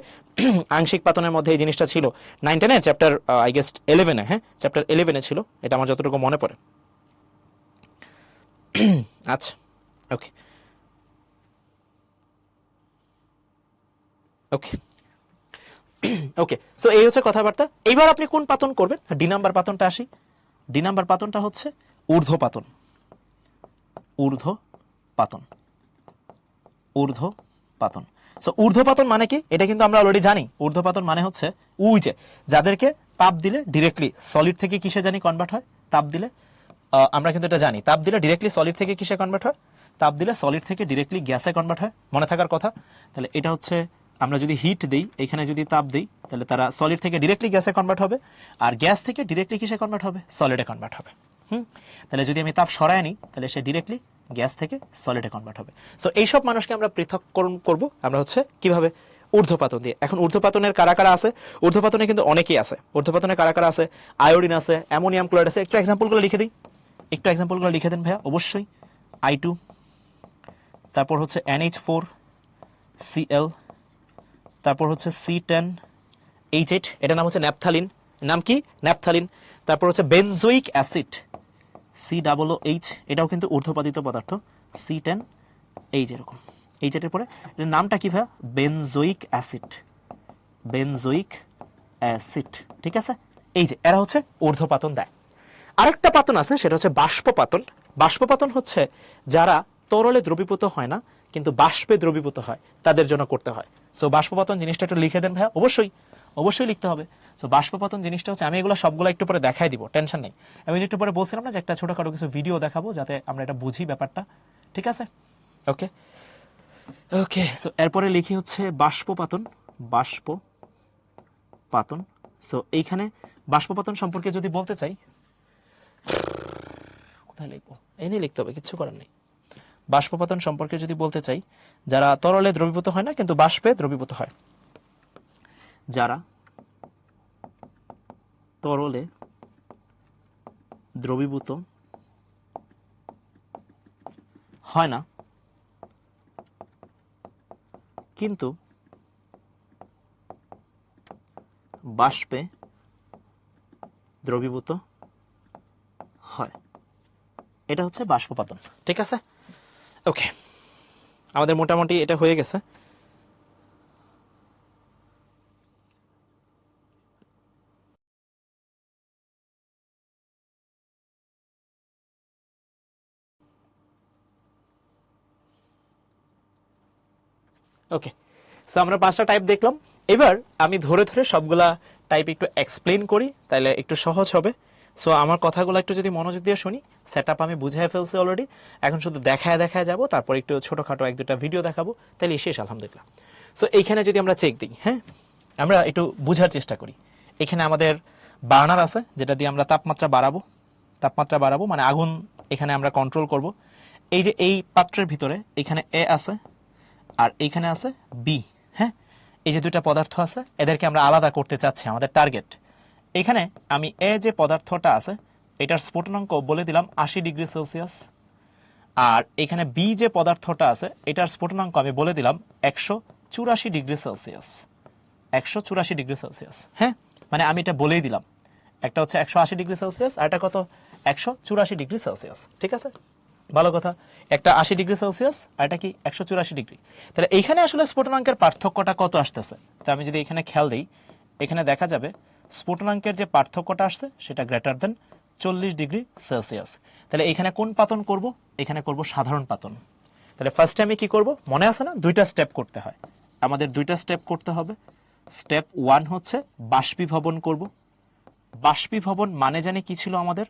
আংশিক পাতনের মধ্যে এই জিনিসটা ছিল 9-10-এ, চ্যাপ্টার আই গেস 11-এ, হ্যাঁ চ্যাপ্টার 11-এ ছিল, এটা আমার যতটুকু মনে পড়ে। আচ্ছা, ওকে ওকে ওকে। সো এই হচ্ছে কথাবার্তা। এইবার আপনি কোন পাতন করবেন? ডি নাম্বার পাতনটা আসি। ডি নাম্বার পাতনটা হচ্ছে ঊর্ধ্ব পাতন। ঊর্ধ্ব পাতন, ঊর্ধ্ব পাতন। সো ঊর্ধ্ব পাতন মানে কি এটা কিন্তু আমরা অলরেডি জানি। ঊর্ধ্ব পাতন মানে হচ্ছে ওই যে যাদেরকে তাপ দিলে ডিরেক্টলি সলিড থেকে কিসে জানি কনভার্ট হয়, তাপ দিলে আমরা কিন্তু এটা জানি, তাপ দিলে ডিরেক্টলি সলিড থেকে কিসে কনভার্ট হয়, তাপ দিলে সলিড থেকে ডিরেক্টলি গ্যাসে কনভার্ট হয়, মনে থাকার কথা। তাহলে এটা হচ্ছে আমরা যদি হিট দেই, এখানে যদি তাপ দেই, তাহলে তারা সলিড থেকে ডিরেক্টলি গ্যাসে কনভার্ট হবে, আর গ্যাস থেকে ডিরেক্টলি কিসে কনভার্ট হবে, সলিডে কনভার্ট হবে। তাহলে যদি আমি তাপ সরায় নিই তাহলে সে ডিরেক্টলি গ্যাস থেকে সলিডে কনভার্ট হবে। সো এইসব মানুষকে আমরা পৃথককরণ করব আমরা হচ্ছে কিভাবে, ঊর্ধ্বপাতন দিয়ে। এখন ঊর্ধ্বপাতনের কারা কারা আছে? ঊর্ধ্বপাতনে কিন্তু অনেকেই আছে। ঊর্ধ্বপাতনে কারা কারা আছে? আয়োডিন আছে, অ্যামোনিয়াম ক্লোরাইড আছে। একটু এক্সাম্পলগুলো লিখে দিই, একটু এক্সাম্পলগুলো লিখে দেন ভাইয়া অবশ্যই। I2, তারপর হচ্ছে NH4Cl, তারপর হচ্ছে C10H8, এটার নাম হচ্ছে ন্যাপথালিন। নাম কি? ন্যাপথালিন। তারপর হচ্ছে বেনজোইক অ্যাসিড COOH, এটাও কিন্তু ঊর্ধ্বপাতিত পদার্থ, C10H, এরকম H এর পরে এর নামটা কি ভাই? বেনজোইক অ্যাসিড, বেনজোইক অ্যাসিড, ঠিক আছে? এই যে এরা হচ্ছে ঊর্ধ্বপাতন দেয়। আরেকটা পাতন আছে, সেটা হচ্ছে বাষ্পপাতন। বাষ্পপাতন হচ্ছে যারা তরলে দ্রবীভূত হয় না কিন্তু বাষ্পে দ্রবীভূত হয়, তাদের জন্য করতে হয়। সো বাষ্পপাতন জিনিসটা একটু লিখে দেন ভাইয়া, অবশ্যই অবশ্যই লিখতে হবে। সো বাষ্পপাতন জিনিসটা হচ্ছে, আমি এগুলো সবগুলো একটু পরে দেখাই দিব, টেনশন নেই। আমি একটু পরে বলছিলাম না যে একটা ছোটখাটো কিছু ভিডিও দেখাবো যাতে আমরা এটা বুঝি ব্যাপারটা, ঠিক আছে? ওকে ওকে। সো এরপরে লিখি হচ্ছে বাষ্পপাতন, বাষ্পপাতন। সো এইখানে বাষ্পপাতন সম্পর্কে যদি বলতে চাই, কোথায় লিখবো? এই নিয়ে লিখতে হবে, কিচ্ছু করার নেই। বাষ্পপাতন সম্পর্কে যদি বলতে চাই, যারা তরলে দ্রবীভূত হয় না কিন্তু বাষ্পে দ্রবীভূত হয়, যারা তরলে দ্রবীভূত হয় না কিন্তু বাষ্পে দ্রবীভূত হয়, এটা হচ্ছে বাষ্পপাতন, ঠিক আছে? ওকে, আমাদের মোটামুটি এটা হয়ে গেছে। ওকে, সো আমরা 5টা টাইপ দেখলাম। এবার আমি ধরে ধরে সবগুলা টাইপ একটু এক্সপ্লেন করি, তাহলে একটু সহজ হবে। সো আমার কথাগুলো একটু যদি মনোযোগ দিয়ে শুনি, সেটআপ আমি বুঝাই ফেলছি অলরেডি, এখন শুধু দেখায় দেখায় যাব, তারপর একটু ছোটখাটো 1-2টা ভিডিও দেখাবো, তাহলে শেষ আলহামদুলিল্লাহ। সো এইখানে যদি আমরা চেক দিই, হ্যাঁ আমরা একটু বুঝার চেষ্টা করি। এখানে আমাদের বার্নার আছে যেটা দিয়ে আমরা তাপমাত্রা বাড়াবো, মানে আগুন এখানে আমরা কন্ট্রোল করব। এই যে এই পাত্রের ভিতরে এখানে এ আছে আর এইখানে আছে বি, হ্যাঁ এই যে দুইটা পদার্থ আছে, এদেরকে আমরা আলাদা করতে চাচ্ছি, আমাদের টার্গেট। এখানে আমি এ যে পদার্থটা আছে এটার স্ফুটনাঙ্ক বলে দিলাম 80°C, আর এখানে বি যে পদার্থটা আছে এটার স্ফুটনাঙ্ক আমি বলে দিলাম 184°C, 184°C, হ্যাঁ মানে আমি এটা বলেই দিলাম, একটা হচ্ছে 180°C আর এটা কত 184°C, ঠিক আছে? ভালো কথা, একটা 80°C আর এটা কি 184°। তাহলে এইখানে আসলে স্ফুটনাঙ্কের পার্থক্যটা কত আসতেছে? তো আমি যদি এখানে খেয়াল দিই, এখানে দেখা যাবে স্ফুটনাঙ্কের যে পার্থক্যটা আসছে সেটা গ্রেটার দেন 40°C। তাহলে এখানে কোন পাতন করব? এখানে করব সাধারণ পাতন। তাহলে ফার্স্টে আমি কি করব, মনে আছে না দুইটা স্টেপ করতে হয়, আমাদের দুইটা স্টেপ করতে হবে। স্টেপ 1 হচ্ছে বাষ্পীভবন করব। বাষ্পীভবন মানে জানি কি ছিল আমাদের,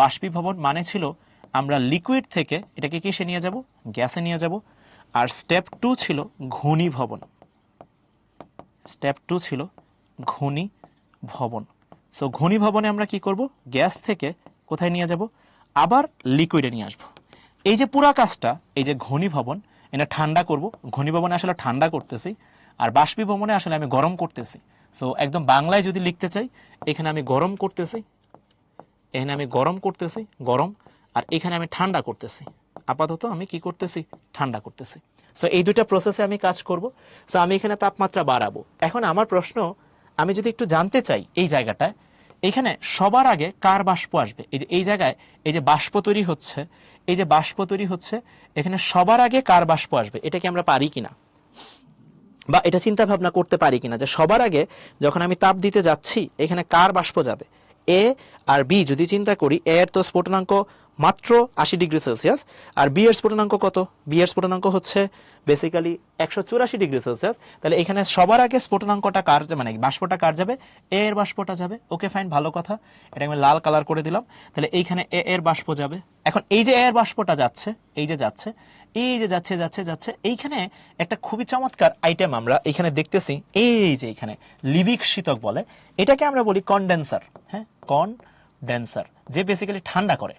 বাষ্পীভবন মানে ছিল আমরা লিকুইড থেকে এটাকে কিসে নিয়ে যাব, গ্যাসে নিয়ে যাব। আর স্টেপ 2 ছিল ঘনীভবন। স্টেপ 2 ছিল ঘনীভবন। সো ঘনীভবনে আমরা কি করব, গ্যাস থেকে কোথায় নিয়ে যাব, আবার লিকুইডে নিয়ে আসব। এই যে পুরা কাজটা, এই যে ঘনীভবন, এটা ঠান্ডা করব। ঘনীভবনে আসলে ঠান্ডা করতেছি, আর বাষ্পীভবনে আসলে আমি গরম করতেছি। সো একদম বাংলায় যদি লিখতে চাই, এখানে আমি গরম করতেছি, এখানে আমি গরম করতেছি, গরম, আর এখানে আমি ঠান্ডা করতেছি। আপাতত আমি কি করতেছি, ঠান্ডা করতেছি। সো এই দুইটা প্রসেসে আমি কাজ করব। সো আমি এখানে তাপমাত্রা বাড়াবো। এখন আমার প্রশ্ন, আমি যদি একটু জানতে চাই এই জায়গাটায়, এখানে সবার আগে কার বাষ্প আসবে, এই যে এই জায়গায় এই যে বাষ্প তৈরি হচ্ছে, এই যে বাষ্প তৈরি হচ্ছে, এখানে সবার আগে কার বাষ্প আসবে, এটা কি আমরা পারি কিনা, বা এটা চিন্তা ভাবনা করতে পারি কিনা যে সবার আগে যখন আমি তাপ দিতে যাচ্ছি এখানে কার বাষ্প যাবে। এ আর বি যদি চিন্তা করি, এ এর তো স্ফুটনাঙ্ক মাত্র 80 ডিগ্রি সেলসিয়াস, আর বি এর স্ফুটনাঙ্ক কত, বি এর স্ফুটনাঙ্ক হচ্ছে বেসিক্যালি 184 ডিগ্রি সেলসিয়াস। তাহলে এখানে সবার আগে স্ফুটনাঙ্কটা কার, মানে বাষ্পটা কার যাবে, এ এর বাষ্পটা যাবে। ওকে ফাইন, ভালো কথা, এটা আমি লাল কালার করে দিলাম। তাহলে এইখানে এ এর বাষ্প যাবে। এখন এই যে এ এর বাষ্পটা যাচ্ছে, এই যে যাচ্ছে, এই যে যাচ্ছে যাচ্ছে যাচ্ছে, এইখানে একটা খুবই চমৎকার আইটেম আমরা এখানে দেখতেছি, এই যে এখানে লিভিক শীতক বলে, এটাকে আমরা বলি কনডেন্সার। হ্যাঁ, কনডেন্সার, যে বেসিক্যালি ঠান্ডা করে।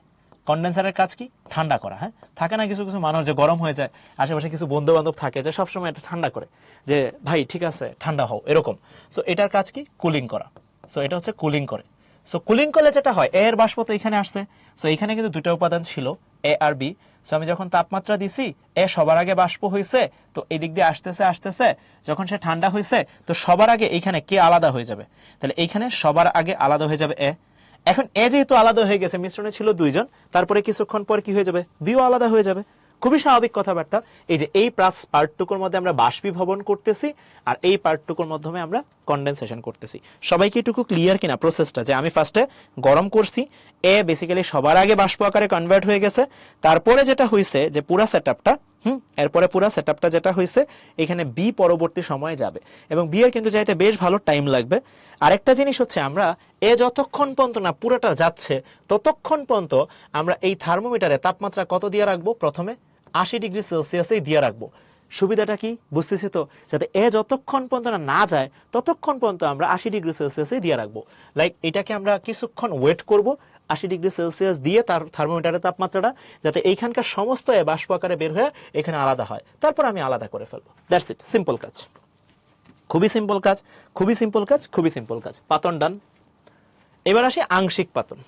কনডেন্সারের কাজ কি, ঠান্ডা করা। হ্যাঁ, থাকে না কিছু কিছু মানুষ যে গরম হয়ে যায়, আশেপাশে কিছু বন্ধু বান্ধব থাকে যে সবসময় এটা ঠান্ডা করে, যে ভাই ঠিক আছে ঠান্ডা হও, এরকম। সো এটার কাজ কি, কুলিং করা। সো এটা হচ্ছে কুলিং করে। সো কুলিং করলে যেটা হয়, এ এর বাষ্প তো এখানে আসছে। সো এখানে কিন্তু দুটো উপাদান ছিল, এ আর বি। সো আমি যখন তাপমাত্রা দিছি, এ সবার আগে বাষ্প হয়েছে, তো এই দিক দিয়ে আসতেছে আসতেছে, যখন সে ঠান্ডা হয়েছে, তো সবার আগে এইখানে কে আলাদা হয়ে যাবে, তাহলে এইখানে সবার আগে আলাদা হয়ে যাবে এ। এখন এ যেহেতু আলাদা হয়ে গেছে, মিশ্রণে ছিল দুইজন, তারপরে কিছুক্ষণ পর কি হয়ে যাবে, বিও আলাদা হয়ে যাবে। খুবই স্বাভাবিক কথাবার্তা। এই যে এই পার্টটুকুর মধ্যে আমরা বাষ্পীভবন করতেছি, আর এই পার্টটুকুর মাধ্যমে আমরা কনডেনসেশন করতেছি। সবাইকে এটুকু ক্লিয়ার কিনা প্রসেসটা, যে আমি ফার্স্টে গরম করছি, এ বেসিক্যালি সবার আগে বাষ্প আকারে কনভার্ট হয়ে গেছে, তারপরে যেটা হয়েছে যে পুরা সেটআপটা, এরপরে পুরা সেটআপটা যেটা হয়েছে, এখানে বি পরবর্তী সময়ে যাবে, এবং বি এর কিন্তু যাইতে বেশ ভালো টাইম লাগবে। আরেকটা জিনিস হচ্ছে, আমরা এ যতক্ষণ পর্যন্ত না পুরোটা যাচ্ছে, ততক্ষণ পর্যন্ত আমরা এই থার্মোমিটারে তাপমাত্রা কত দিয়ে রাখবো, প্রথমে 80 ডিগ্রি সেলসিয়াসেই দিয়ে রাখবো। সুবিধাটা কি বুঝতেছি তো, যাতে এ যতক্ষণ পর্যন্ত না যায় ততক্ষণ পর্যন্ত আমরা 80 ডিগ্রি সেলসিয়াসেই দিয়ে রাখবো। লাইক এটাকে আমরা কিছুক্ষণ ওয়েট করব 80 ডিগ্রি সেলসিয়াস দিয়ে, তার থার্মোমিটারের তাপমাত্রাটা যাতে এইখানকার সমস্ত এ বাষ্প আকারে বের হয়ে এখানে আলাদা হয়, তারপর আমি আলাদা করে ফেলবো। দ্যাটস ইট, সিম্পল কাজ, খুবই সিম্পল কাজ, খুবই সিম্পল কাজ, খুবই সিম্পল কাজ। পাতন ডান। এবার আসি আংশিক পাতন।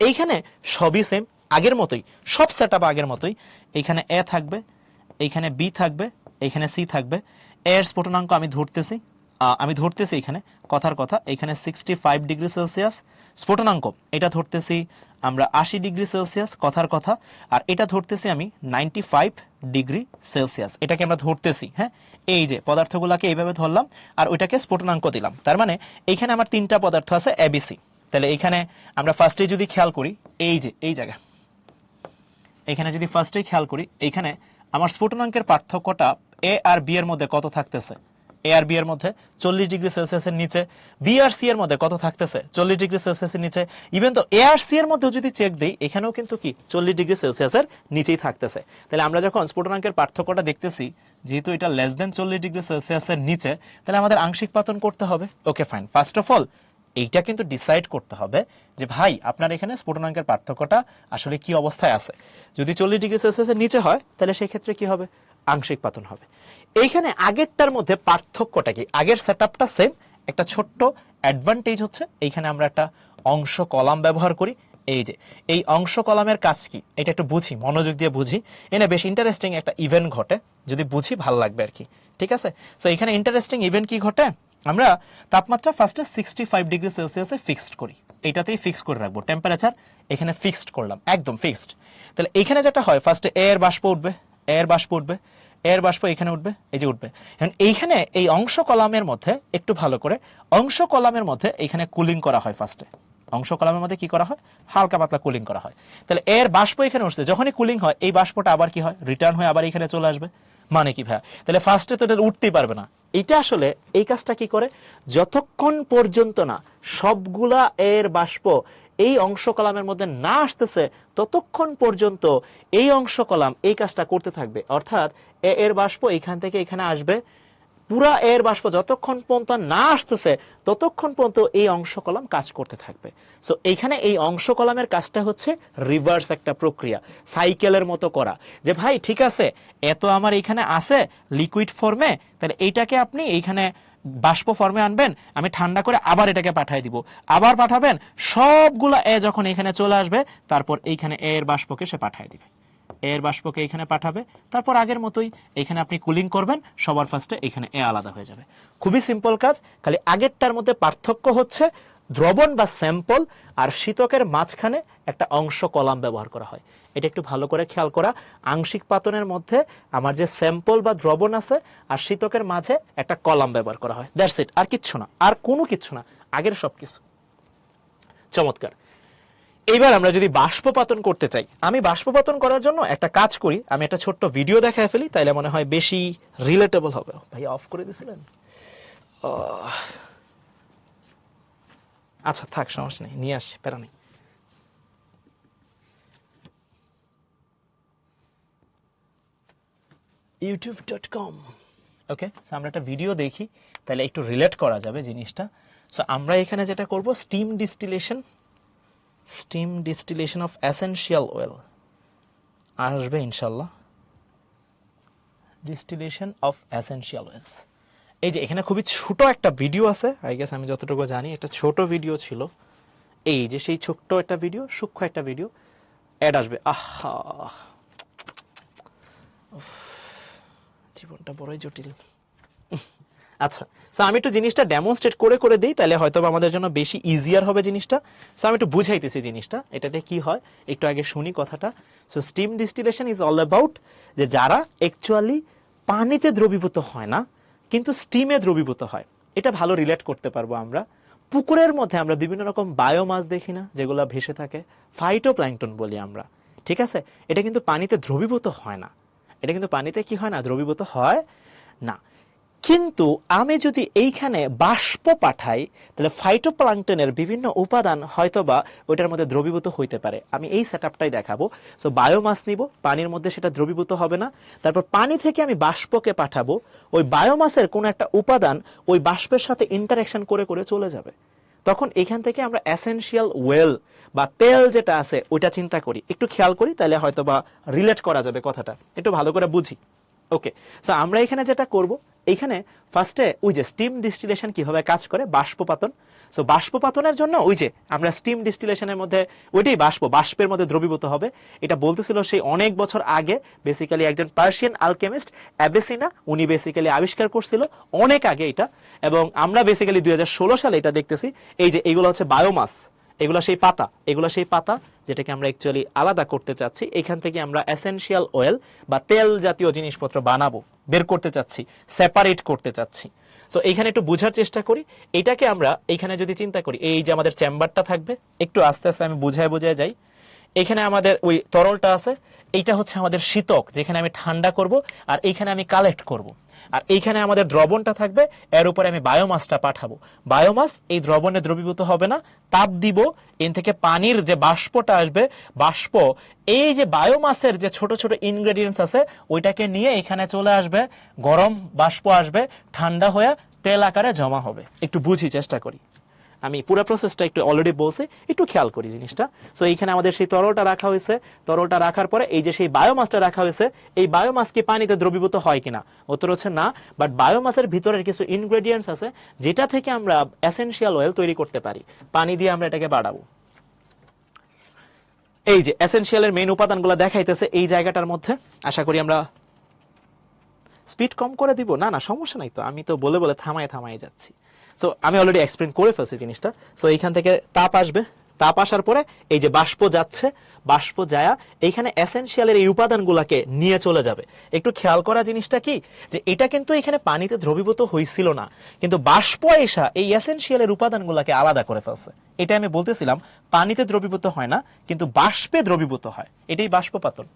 এইখানে সবই সেম, আগের মতোই, সব সেটআপ আগের মতোই। এইখানে এ থাকবে, এইখানে বি থাকবে, এইখানে সি থাকবে। এর স্ফুটনাঙ্ক আমি ধরতেছি এখানে, কথার কথা, এখানে 65 ডিগ্রি সেলসিয়াস স্ফুটনাঙ্ক, এটা ধরতেছি আমরা 80 ডিগ্রি সেলসিয়াস, কথার কথা। আর এটা ধরতেছি আমি 95 ডিগ্রি সেলসিয়াস, এটাকে আমরা ধরতেছি। হ্যাঁ, এই যে পদার্থগুলোকে এইভাবে ধরলাম, আর ওইটাকে স্ফুটনাঙ্ক দিলাম। তার মানে এইখানে আমার তিনটা পদার্থ আছে এবিসি। তাহলে এইখানে আমরা ফার্স্টে যদি খেয়াল করি, এই যে এই জায়গা, এখানে যদি ফার্স্টেই খেয়াল করি, এইখানে আমার স্ফুটনাঙ্কের পার্থক্যটা এ আর বি এর মধ্যে কত থাকতেছে, এ আর বি এর মধ্যে 40 ডিগ্রি সেলসিয়াসের নিচে, বি আর সি এর মধ্যে কত থাকতেছে, 40 ডিগ্রি সেলসিয়াসের নিচে। ইভেন তো এ আর সি এর মধ্যে যদি চেক দিই, এখানেও কিন্তু কি 40 ডিগ্রি সেলসিয়াসের নিচেই থাকতেছে। তাহলে আমরা যখন স্ফুটনাঙ্কের পার্থক্যটা দেখতেছি, যেহেতু এটা লেস দেন 40 ডিগ্রি সেলসিয়াসের নিচে, তাহলে আমাদের আংশিক পাতন করতে হবে। Okay fine, first of all এইটা কিন্তু ডিসাইড করতে হবে যে ভাই আপনার এখানে স্ফুটনাঙ্কের পার্থক্যটা আসলে কি অবস্থায় আছে। যদি 40 ডিগ্রি সেলসিয়াসের নিচে হয়, তাহলে সেই ক্ষেত্রে কি হবে, আংশিক পাতন হবে। এইখানে আগেরটার মধ্যে পার্থক্যটা কি, আগের সেটআপটা সেম, একটা ছোট্ট অ্যাডভান্টেজ হচ্ছে এইখানে আমরা একটা অংশ কলাম ব্যবহার করি। এই যে এই অংশ কলামের কাজ কি, এটা একটু বুঝি, মনোযোগ দিয়ে বুঝি, এনে বেশ ইন্টারেস্টিং একটা ইভেন্ট ঘটে, যদি বুঝি ভালো লাগবে আর কি। ঠিক আছে, সো এখানে ইন্টারেস্টিং ইভেন্ট কি ঘটে, আমরা তাপমাত্রা ফার্স্টে 65 ডিগ্রি সেলসিয়াসে ফিক্সড করি, এইটাতেই ফিক্স করে রাখবো টেম্পারেচার, এখানে ফিক্সড করলাম, একদম ফিক্সড। তাহলে এখানে যেটা হয়, ফার্স্টে এর বাষ্প উঠবে, এর বাষ্প উঠবে, এর বাষ্প এখানে উঠবে, এই যে উঠবে। এখন এইখানে এই অংশ কলামের মধ্যে একটু ভালো করে, অংশ কলামের মধ্যে এখানে কুলিং করা হয় ফার্স্টে। অংশ কলামের মধ্যে কি করা হয়, হালকা পাতলা কুলিং করা হয়। তাহলে এর বাষ্প এখানে উঠছে, যখনই কুলিং হয় এই বাষ্পটা আবার কি হয়, রিটার্ন হয়ে আবার এখানে চলে আসবে। মানে কি ভাইয়া, তাহলে ফার্স্টে তো এটা উঠতেই পারবে না। এটা আসলে এই কাজটা কি করে, যতক্ষণ পর্যন্ত না সবগুলা এর বাষ্প এই অংশ কলামের মধ্যে না আসতেছে ততক্ষণ পর্যন্ত এই অংশ কলাম এই কাজটা করতে থাকবে। অর্থাৎ এর বাষ্প এখান থেকে এখানে আসবে, পুরা এর বাষ্প যতক্ষণ পর্যন্ত না আসতেছে ততক্ষণ পর্যন্ত এই অংশ কলাম কাজ করতে থাকবে। সো এইখানে এই অংশ কলামের কাজটা হচ্ছে রিভার্স একটা প্রক্রিয়া, সাইকেলের মতো করা, যে ভাই ঠিক আছে এত আমার এইখানে আছে লিকুইড ফর্মে, তাহলে এইটাকে আপনি এইখানে বাষ্প ফর্মে আনবেন, আমি ঠান্ডা করে আবার এটাকে পাঠিয়ে দিব, আবার পাঠাবেন, সবগুলা এ যখন এখানে চলে আসবে তারপর এইখানে এর বাষ্পকে সে পাঠিয়ে দিবে, এর বাষ্পকে এখানে পাঠাবে, তারপর আগের মতোই এখানে আপনি কুলিং করবেন, সবার ফার্স্টে এখানে এ আলাদা হয়ে যাবে। খুবই সিম্পল কাজ, খালি আগেরটার মধ্যে পার্থক্য হচ্ছে দ্রবণ বা স্যাম্পল আর শীতকের মাঝখানে একটা অংশ কলাম ব্যবহার করা হয়। এটা একটু ভালো করে খেয়াল করা, আংশিক পাতনের মধ্যে আমার যে স্যাম্পল বা দ্রবণ আছে আর শীতকের মাঝে একটা কলাম ব্যবহার করা হয়, দ্যাটস ইট, আর কিচ্ছু না, আর কোনো কিচ্ছু না, আগের সব কিছু। চমৎকার। এইবার আমরা যদি বাষ্পপাতন করতে চাই, আমি বাষ্পপাতন করার জন্য একটা কাজ করি, আমি একটা ছোট্ট ভিডিও দেখায় ফেলি, তাইলে মনে হয় বেশি রিলেটেবল হবে। ভাই অফ করে দিছিলেন? আচ্ছা থাক, সমস্যা নেই, নিয়ে আসছি, প্যারা নেই। youtube.com। ওকে, সো আমরা একটা ভিডিও দেখি, তাহলে একটু রিলেট করা যাবে জিনিসটা। সো আমরা এখানে যেটা করব, steam distillation of essential oil আসবে ইনশাল্লাহ, ডিস্টিলেশন অফ এসেনশিয়াল অয়েলস। এই যে এখানে খুবই ছোট একটা ভিডিও আছে, আই গেস আমি যতটুকু জানি একটা ছোট ভিডিও ছিল, এই যে সেই ছোট্ট একটা ভিডিও, সূক্ষ্ম একটা ভিডিও অ্যাড আসবে। আহা, জীবনটা বড়ই জটিল। আচ্ছা, সো আমি একটু জিনিসটা ডেমনস্ট্রেট করে করে দিই, তাহলে হয়তো আমাদের জন্য বেশি ইজিয়ার হবে জিনিসটা। সো আমি একটু বুঝাইতেছি জিনিসটা, এটাতে কি হয় একটু আগে শুনি কথাটা। So steam distillation is all about যে যারা অ্যাকচুয়ালি পানিতে দ্রবীভূত হয় না কিন্তু স্টিমে দ্রবীভূত হয়, এটা ভালো রিলেট করতে পারবো আমরা। পুকুরের মধ্যে আমরা বিভিন্ন রকম বায়োমাস দেখি না, যেগুলো ভেসে থাকে, ফাইটোপ্ল্যাঙ্কটন বলি আমরা, ঠিক আছে? এটা কিন্তু পানিতে দ্রবীভূত হয় না, এটা কিন্তু পানিতে কি হয় না, দ্রবীভূত হয় না। কিন্তু আমি যদি এইখানে বাষ্প পাঠাই, তাহলে ফাইটোপ্ল্যাঙ্কটনের বিভিন্ন উপাদান হয়তোবা ওইটার মধ্যে দ্রবীভূত হইতে পারে। আমি এই সেটআপটাই দেখাবো। সো বায়োমাস নিব, পানির মধ্যে সেটা দ্রবীভূত হবে না, তারপর পানি থেকে আমি বাষ্পকে পাঠাবো, ওই বায়োমাসের কোনো একটা উপাদান ওই বাষ্পের সাথে ইন্টারঅ্যাকশন করে করে চলে যাবে। তখন এখান থেকে আমরা এসেনশিয়াল ওয়েল বা তেল যেটা আছে ওইটা চিন্তা করি, একটু খেয়াল করি, তাহলে হয়তোবা রিলেট করা যাবে কথাটা, একটু ভালো করে বুঝি। ওকে, সো আমরা এখানে যেটা করব, এইখানে ফার্স্টে ওই যে স্টিম ডিস্টিলেশন কিভাবে কাজ করে, বাষ্পপাতন। সো বাষ্পপাতনের জন্য ওই যে আমরা স্টিম ডিস্টিলেশনের মধ্যে ওইটাই বাষ্পের মধ্যে দ্রবীভূত হবে, এটা বলতেছিল সেই অনেক বছর আগে, বেসিক্যালি একজন পার্সিয়ান আলকেমিস্ট অ্যাবেসিনা, উনি বেসিক্যালি আবিষ্কার করছিল অনেক আগে এটা, এবং আমরা বেসিক্যালি 2016 সালে এটা দেখতেছি। এই যে এইগুলো হচ্ছে বায়োমাস, এগুলো সেই পাতা যেটাকে আমরা অ্যাকচুয়ালি আলাদা করতে চাচ্ছি, এখান থেকে আমরা এসেনশিয়াল অয়েল বা তেল জাতীয় জিনিসপত্র বানাবো, বের করতে চাচ্ছি, সেপারেট করতে চাচ্ছি। সো এইখানে একটু বোঝার চেষ্টা করি, এটাকে আমরা এইখানে যদি চিন্তা করি, এই যে আমাদের চেম্বারটা থাকবে, একটু আস্তে আস্তে আমি বুঝায় যাই। এখানে আমাদের ওই তরলটা আছে, এইটা হচ্ছে আমাদের শীতক, যেখানে আমি ঠান্ডা করব, আর এইখানে আমি কালেক্ট করব। আর এইখানে আমাদের দ্রবণটা থাকবে, এর উপরে আমি বায়োমাসটা পাঠাবো। বায়োমাস এই দ্রবণে দ্রবীভূত হবে না, তাপ দিব, এর থেকে পানির যে বাষ্পটা আসবে, বাষ্প এই যে বায়োমাসের যে ছোট ছোট ইনগ্রেডিয়েন্টস আছে ওইটাকে নিয়ে এখানে চলে আসবে, গরম বাষ্প আসবে, ঠান্ডা হয়ে তেল আকারে জমা হবে। একটু বুঝি, চেষ্টা করি, আমি পুরো প্রসেসটা একটু অলরেডি বলছি, একটু খেয়াল করি জিনিসটা। সো এইখানে আমাদের সেই তরলটা রাখা হয়েছে, তরলটা রাখার পরে এই যে সেই বায়োমাসটা রাখা হয়েছে, এই বায়োমাস কি পানিতে দ্রবীভূত হয় কিনা, উত্তর হচ্ছে না, বাট বায়োমাসের ভিতরের কিছু ইনগ্রেডিয়েন্টস আছে যেটা থেকে আমরা এসেনশিয়াল অয়েল তৈরি করতে পারি, পানি দিয়ে আমরা এটাকে বাড়াবো। এই যে এসেনশিয়ালের মেইন উপাদানগুলো দেখাইতেছে এই জায়গাটার মধ্যে, আশা করি আমরা স্পিড কম করে দিব, না না সমস্যা নাই, তো আমি তো বলে বলে থামায় যাচ্ছি। সো আমি অলরেডি এক্সপ্লেন করে ফেলছি জিনিসটা। সো এইখান থেকে তাপ আসবে, তাপ আসার পরে এই যে বাষ্প যাচ্ছে, বাষ্প যায়া এইখানে এসেনশিয়ালের এই উপাদানগুলোকে নিয়ে চলে যাবে। একটু খেয়াল করা জিনিসটা কি, যে এটা কিন্তু এখানে পানিতে দ্রবীভূত হয়েছিল না, কিন্তু বাষ্প এসা এই এসেনশিয়ালের উপাদানগুলোকে আলাদা করে ফেলছে। এটা আমি বলতেছিলাম পানিতে দ্রবীভূত হয় না, কিন্তু বাষ্পে দ্রবীভূত হয়, এটাই বাষ্পপাতন।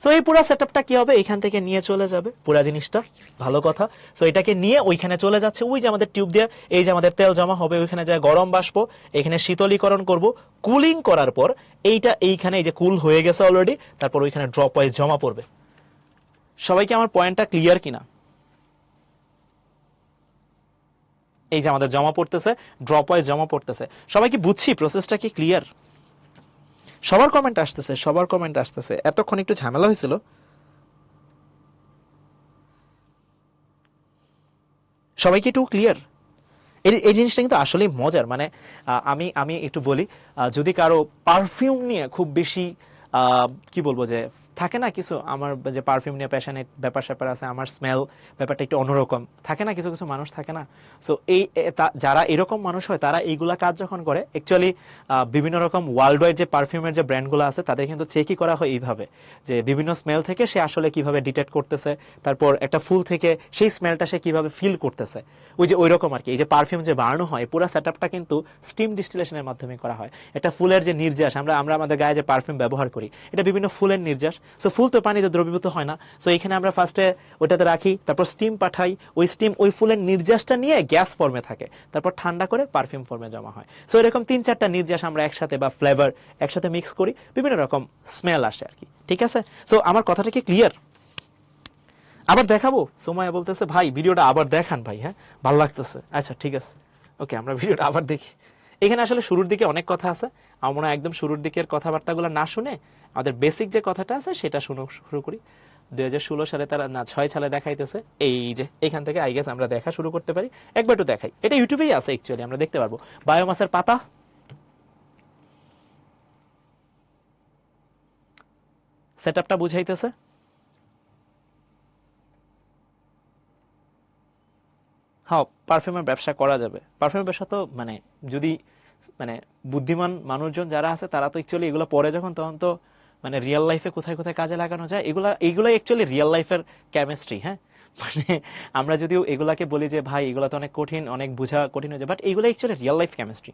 সো এই পুরো সেটআপটা কি হবে, এখান থেকে নিয়ে চলে যাবে পুরো জিনিসটা, ভালো কথা। সো এটাকে নিয়ে ওইখানে চলে যাচ্ছে, ওই যে আমাদের টিউব দিয়ে এই যে আমাদের তেল জমা হবে, ওইখানে যায় গরম বাষ্প, এখানে শীতলীকরণ করব, কুলিং করার পর এইটা এইখানে এই যে কুল হয়ে গেছে অলরেডি, তারপর ওইখানে ড্রপ ওয়াইজ জমা পড়বে। সবাইকে আমার পয়েন্টটা ক্লিয়ার কিনা? এই যে আমাদের জমা পড়তেছে, ড্রপ ওয়াইজ জমা পড়তেছে, সবাই কি বুঝছি প্রসেসটা কি ক্লিয়ার? সবার কমেন্ট আসতেছে, সবার কমেন্ট আসতেছে, এতক্ষণ একটু ঝামেলা হয়েছিল। সবাই কি একটু ক্লিয়ার? এই জিনিসটা কিন্তু আসলেই মজার। মানে আমি আমি একটু বলি, যদি কারো পারফিউম নিয়ে খুব বেশি কি বলবো, যে থাকে না কিছু, আমার যে পারফিউম নিয়ে প্যাশনেট ব্যাপার স্যাপার আছে, আমার স্মেল ব্যাপারটা একটু অন্যরকম থাকে না, কিছু কিছু মানুষ থাকে না। সো এই যারা এরকম মানুষ হয়, তারা এইগুলা কাজ যখন করে, অ্যাকচুয়ালি বিভিন্ন রকম ওয়ার্ল্ড ওয়াইড যে পারফিউমের যে ব্র্যান্ডগুলো আছে, তাদের কিন্তু চেকই করা হয় এইভাবে, যে বিভিন্ন স্মেল থেকে সে আসলে কিভাবে ডিটেক্ট করতেছে, তারপর একটা ফুল থেকে সেই স্মেলটা সে কিভাবে ফিল করতেছে, ওই যে ওই রকম আর কি। এই যে পারফিউম যে বানানো হয়, পুরো সেটআপটা কিন্তু স্টিম ডিস্টিলেশনের মাধ্যমে করা হয়। একটা ফুলের যে নির্যাস, আমরা আমাদের গায়ে যে পারফিউম ব্যবহার করি, এটা বিভিন্ন ফুলের নির্যাস। সো ফুল তো পানিতে দ্রবীভূত হয় না, সো এখানে আমরা ফার্স্টে ওটাতে রাখি, তারপর স্টিম পাঠাই, ওই স্টিম ওই ফুলের নির্যাসটা নিয়ে গ্যাস ফর্মে থাকে, তারপর ঠান্ডা করে পারফিউম ফর্মে জমা হয়। সো এরকম 3-4টা নির্যাস আমরা একসাথে বা ফ্লেভার একসাথে মিক্স করি, বিভিন্ন রকম স্মেল আসে আর কি। ঠিক আছে? সো আমার কথাটা কি ক্লিয়ার? আবার দেখাবো? সোমায়া বলতেছে ভাই ভিডিওটা আবার দেখান ভাই, হ্যাঁ ভালো লাগতেছে। আচ্ছা ঠিক আছে, ওকে, আমরা ভিডিওটা আবার দেখি। এখানে আসলে শুরুর দিকে অনেক কথা আছে, আমার মনে হয় একদম শুরুর দিকের কথাবার্তাগুলো না শুনে আমাদের বেসিক যে কথাটা আছে সেটা শুরু করি। 2016 সালে তারা না 6 সালে দেখাইতেছে, এই যে এখান থেকে আই গেস আমরা দেখা শুরু করতে পারি। একবার একটু দেখাই, এটা ইউটিউবেই আছে অ্যাকচুয়ালি, আমরা দেখতে পারবো। বায়োমাসের পাতা, সেটআপটা বুঝাইতেছে। হ্যাঁ, পারফিউমের ব্যবসা করা যাবে। পারফিউমের ব্যবসা তো মানে যদি মানে বুদ্ধিমান মানুষজন যারা আছে, তারা তো অ্যাকচুয়ালি এগুলো পরে যখন, তখন তো মানে রিয়েল লাইফে কোথায় কোথায় কাজে লাগানো যায়, এইগুলাই অ্যাকচুয়ালি রিয়েল লাইফের কেমিস্ট্রি। হ্যাঁ, মানে আমরা যদিও এগুলাকে বলি যে ভাই এগুলা তো অনেক কঠিন, অনেক বোঝা কঠিন হয়ে যায়, বাট এইগুলো actually real life chemistry.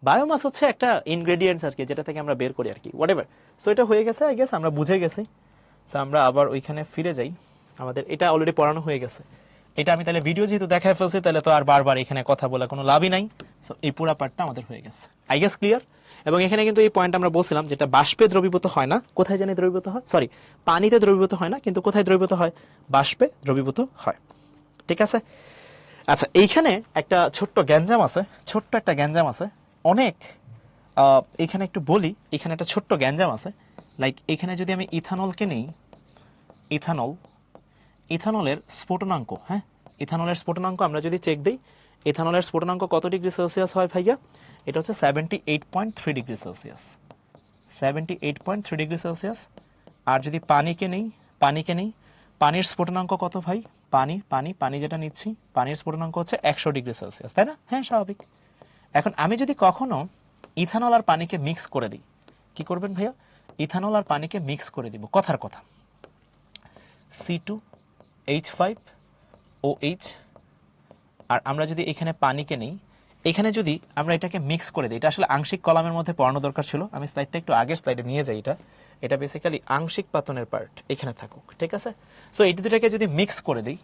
Biomass হচ্ছে একটা ইনগ্রেডিয়েন্টস আর কি, যেটা থেকে আমরা বের করি আর কি, হোয়াটএভার। সো এটা হয়ে গেছে, আই গেস আমরা বুঝে গেছি। সো আমরা আবার ওইখানে ফিরে যাই, আমাদের এটা অলরেডি পড়ানো হয়ে গেছে। এটা আমি তাহলে ভিডিও যেহেতু দেখায় ফেলছি, তাহলে তো আর বারবার এখানে কথা বলে কোনো লাভই নাই। সো এই পুরো পার্টটা আমাদের হয়ে গেছে, আই গেস ক্লিয়ার। এবং এখানে কিন্তু এই পয়েন্ট আমরা বলছিলাম, যেটা বাষ্পে দ্রবীভূত হয় না, কোথায় জানি দ্রবীভূত হয়, সরি পানিতে দ্রবীভূত হয় না, কিন্তু কোথায় দ্রবীভূত হয়, বাষ্পে দ্রবীভূত হয়। ঠিক আছে? আচ্ছা, এইখানে একটা ছোট্ট গ্যাঞ্জাম আছে, ছোট্ট একটা গ্যাঞ্জাম আছে অনেক। এখানে একটু বলি, এখানে একটা ছোট্ট গ্যাঞ্জাম আছে। লাইক এখানে যদি আমি ইথানলকে নিই, ইথানলের স্ফুটনাঙ্ক, হ্যাঁ ইথানলের স্ফুটনাঙ্ক আমরা যদি চেক দিই, ইথানলের স্ফুটনাঙ্ক কত ডিগ্রি সেলসিয়াস হয় ভাইয়া? এটা হচ্ছে 78.3 ডিগ্রি সেলসিয়াস, 78.3 ডিগ্রি সেলসিয়াস। আর যদি পানিকে নেই, পানির স্ফুটনাঙ্ক কত ভাই? পানি যেটা নিচ্ছি, পানির স্ফুটনাঙ্ক হচ্ছে 100 ডিগ্রি সেলসিয়াস, তাই না? হ্যাঁ, স্বাভাবিক। এখন আমি যদি কখনো ইথানল আর পানিকে মিক্স করে দিই, কি করবেন ভাইয়া? ইথানল আর পানিকে মিক্স করে দিব, কথার কথা, C2H5OH। আর আমরা যদি এখানে পানিকে নেই, এখানে যদি আমরা এটাকে মিক্স করে দিই, এটা আসলে আংশিক কলামের মধ্যে পড়ানো দরকার ছিল, আমি স্লাইডটা একটু আগের স্লাইডে নিয়ে যাই। এটা বেসিক্যালি আংশিক পাতনের পার্ট, এখানে থাকুক, ঠিক আছে? সো এই দুটাকে যদি মিক্স করে দিই,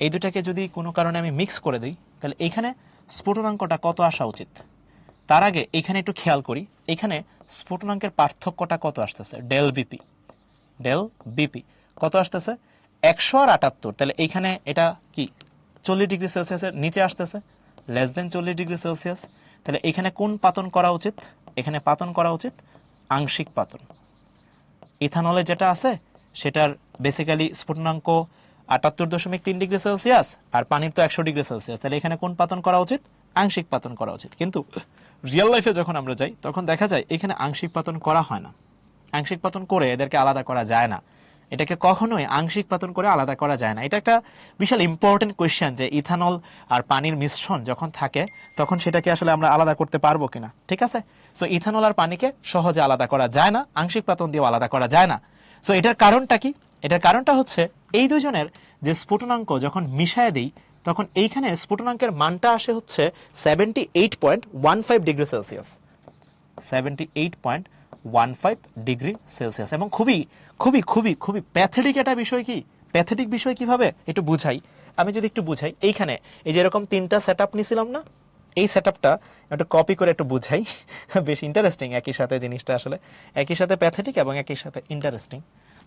এই দুটাকে যদি কোনো কারণে আমি মিক্স করে দিই, তাহলে এইখানে স্ফুটনাঙ্কটা কত আসা উচিত? তার আগে এখানে একটু খেয়াল করি, এখানে স্ফুটনাঙ্কের পার্থক্যটা কত আসতেছে? ডেল বিপি কত আসতেছে? 178। তাহলে এইখানে এটা কি 40 ডিগ্রি সেলসিয়াসের নিচে আসতেছে, লেস দেন 40 ডিগ্রি সেলসিয়াস। তাহলে এখানে কোন পাতন করা উচিত? এখানে পাতন করা উচিত আংশিক পাতন। ইথানলে যেটা আছে সেটার বেসিক্যালি স্ফুটনাঙ্ক 78.3 ডিগ্রি সেলসিয়াস, আর পানির তো 100 ডিগ্রি সেলসিয়াস, তাহলে এখানে কোন পাতন করা উচিত? আংশিক পাতন করা উচিত। কিন্তু রিয়েল লাইফে যখন আমরা যাই তখন দেখা যায় এখানে আংশিক পাতন করা হয় না। আংশিক পাতন করে এদেরকে আলাদা করা যায় না, এটাকে কখনোই আংশিক পাতন করে আলাদা করা যায় না। এটা একটা বিশাল ইম্পর্টেন্ট কোয়েশ্চেন যে ইথানল আর পানির মিশ্রণ যখন থাকে তখন সেটাকে আসলে আমরা আলাদা করতে পারবো কিনা। ঠিক আছে, সো ইথানল আর পানিকে সহজে আলাদা করা যায় না, আংশিক পাতন দিয়েও আলাদা করা যায় না। সো এটার কারণটা কি? এটার কারণটা হচ্ছে এই দুজনের যে স্ফুটনাঙ্ক যখন মিশায় দিই তখন এইখানে স্ফুটনাঙ্কের মানটা আসে হচ্ছে 78.15 ডিগ্রি সেলসিয়াস, 78.15 ডিগ্রি সেলসিয়াস। এবং খুবই খুবই খুবই খুবই প্যাথেটিক একটা বিষয়। কি প্যাথেটিক বিষয় কিভাবে একটু বুঝাই, আমি যদি একটু বুঝাই, এইখানে এই যে এরকম তিনটা সেট আপ নিছিলাম না, এই সেট আপটা একটু কপি করে একটু বুঝাই, বেশ ইন্টারেস্টিং একই সাথে জিনিসটা, আসলে একই সাথে প্যাথেটিক এবং একই সাথে ইন্টারেস্টিং।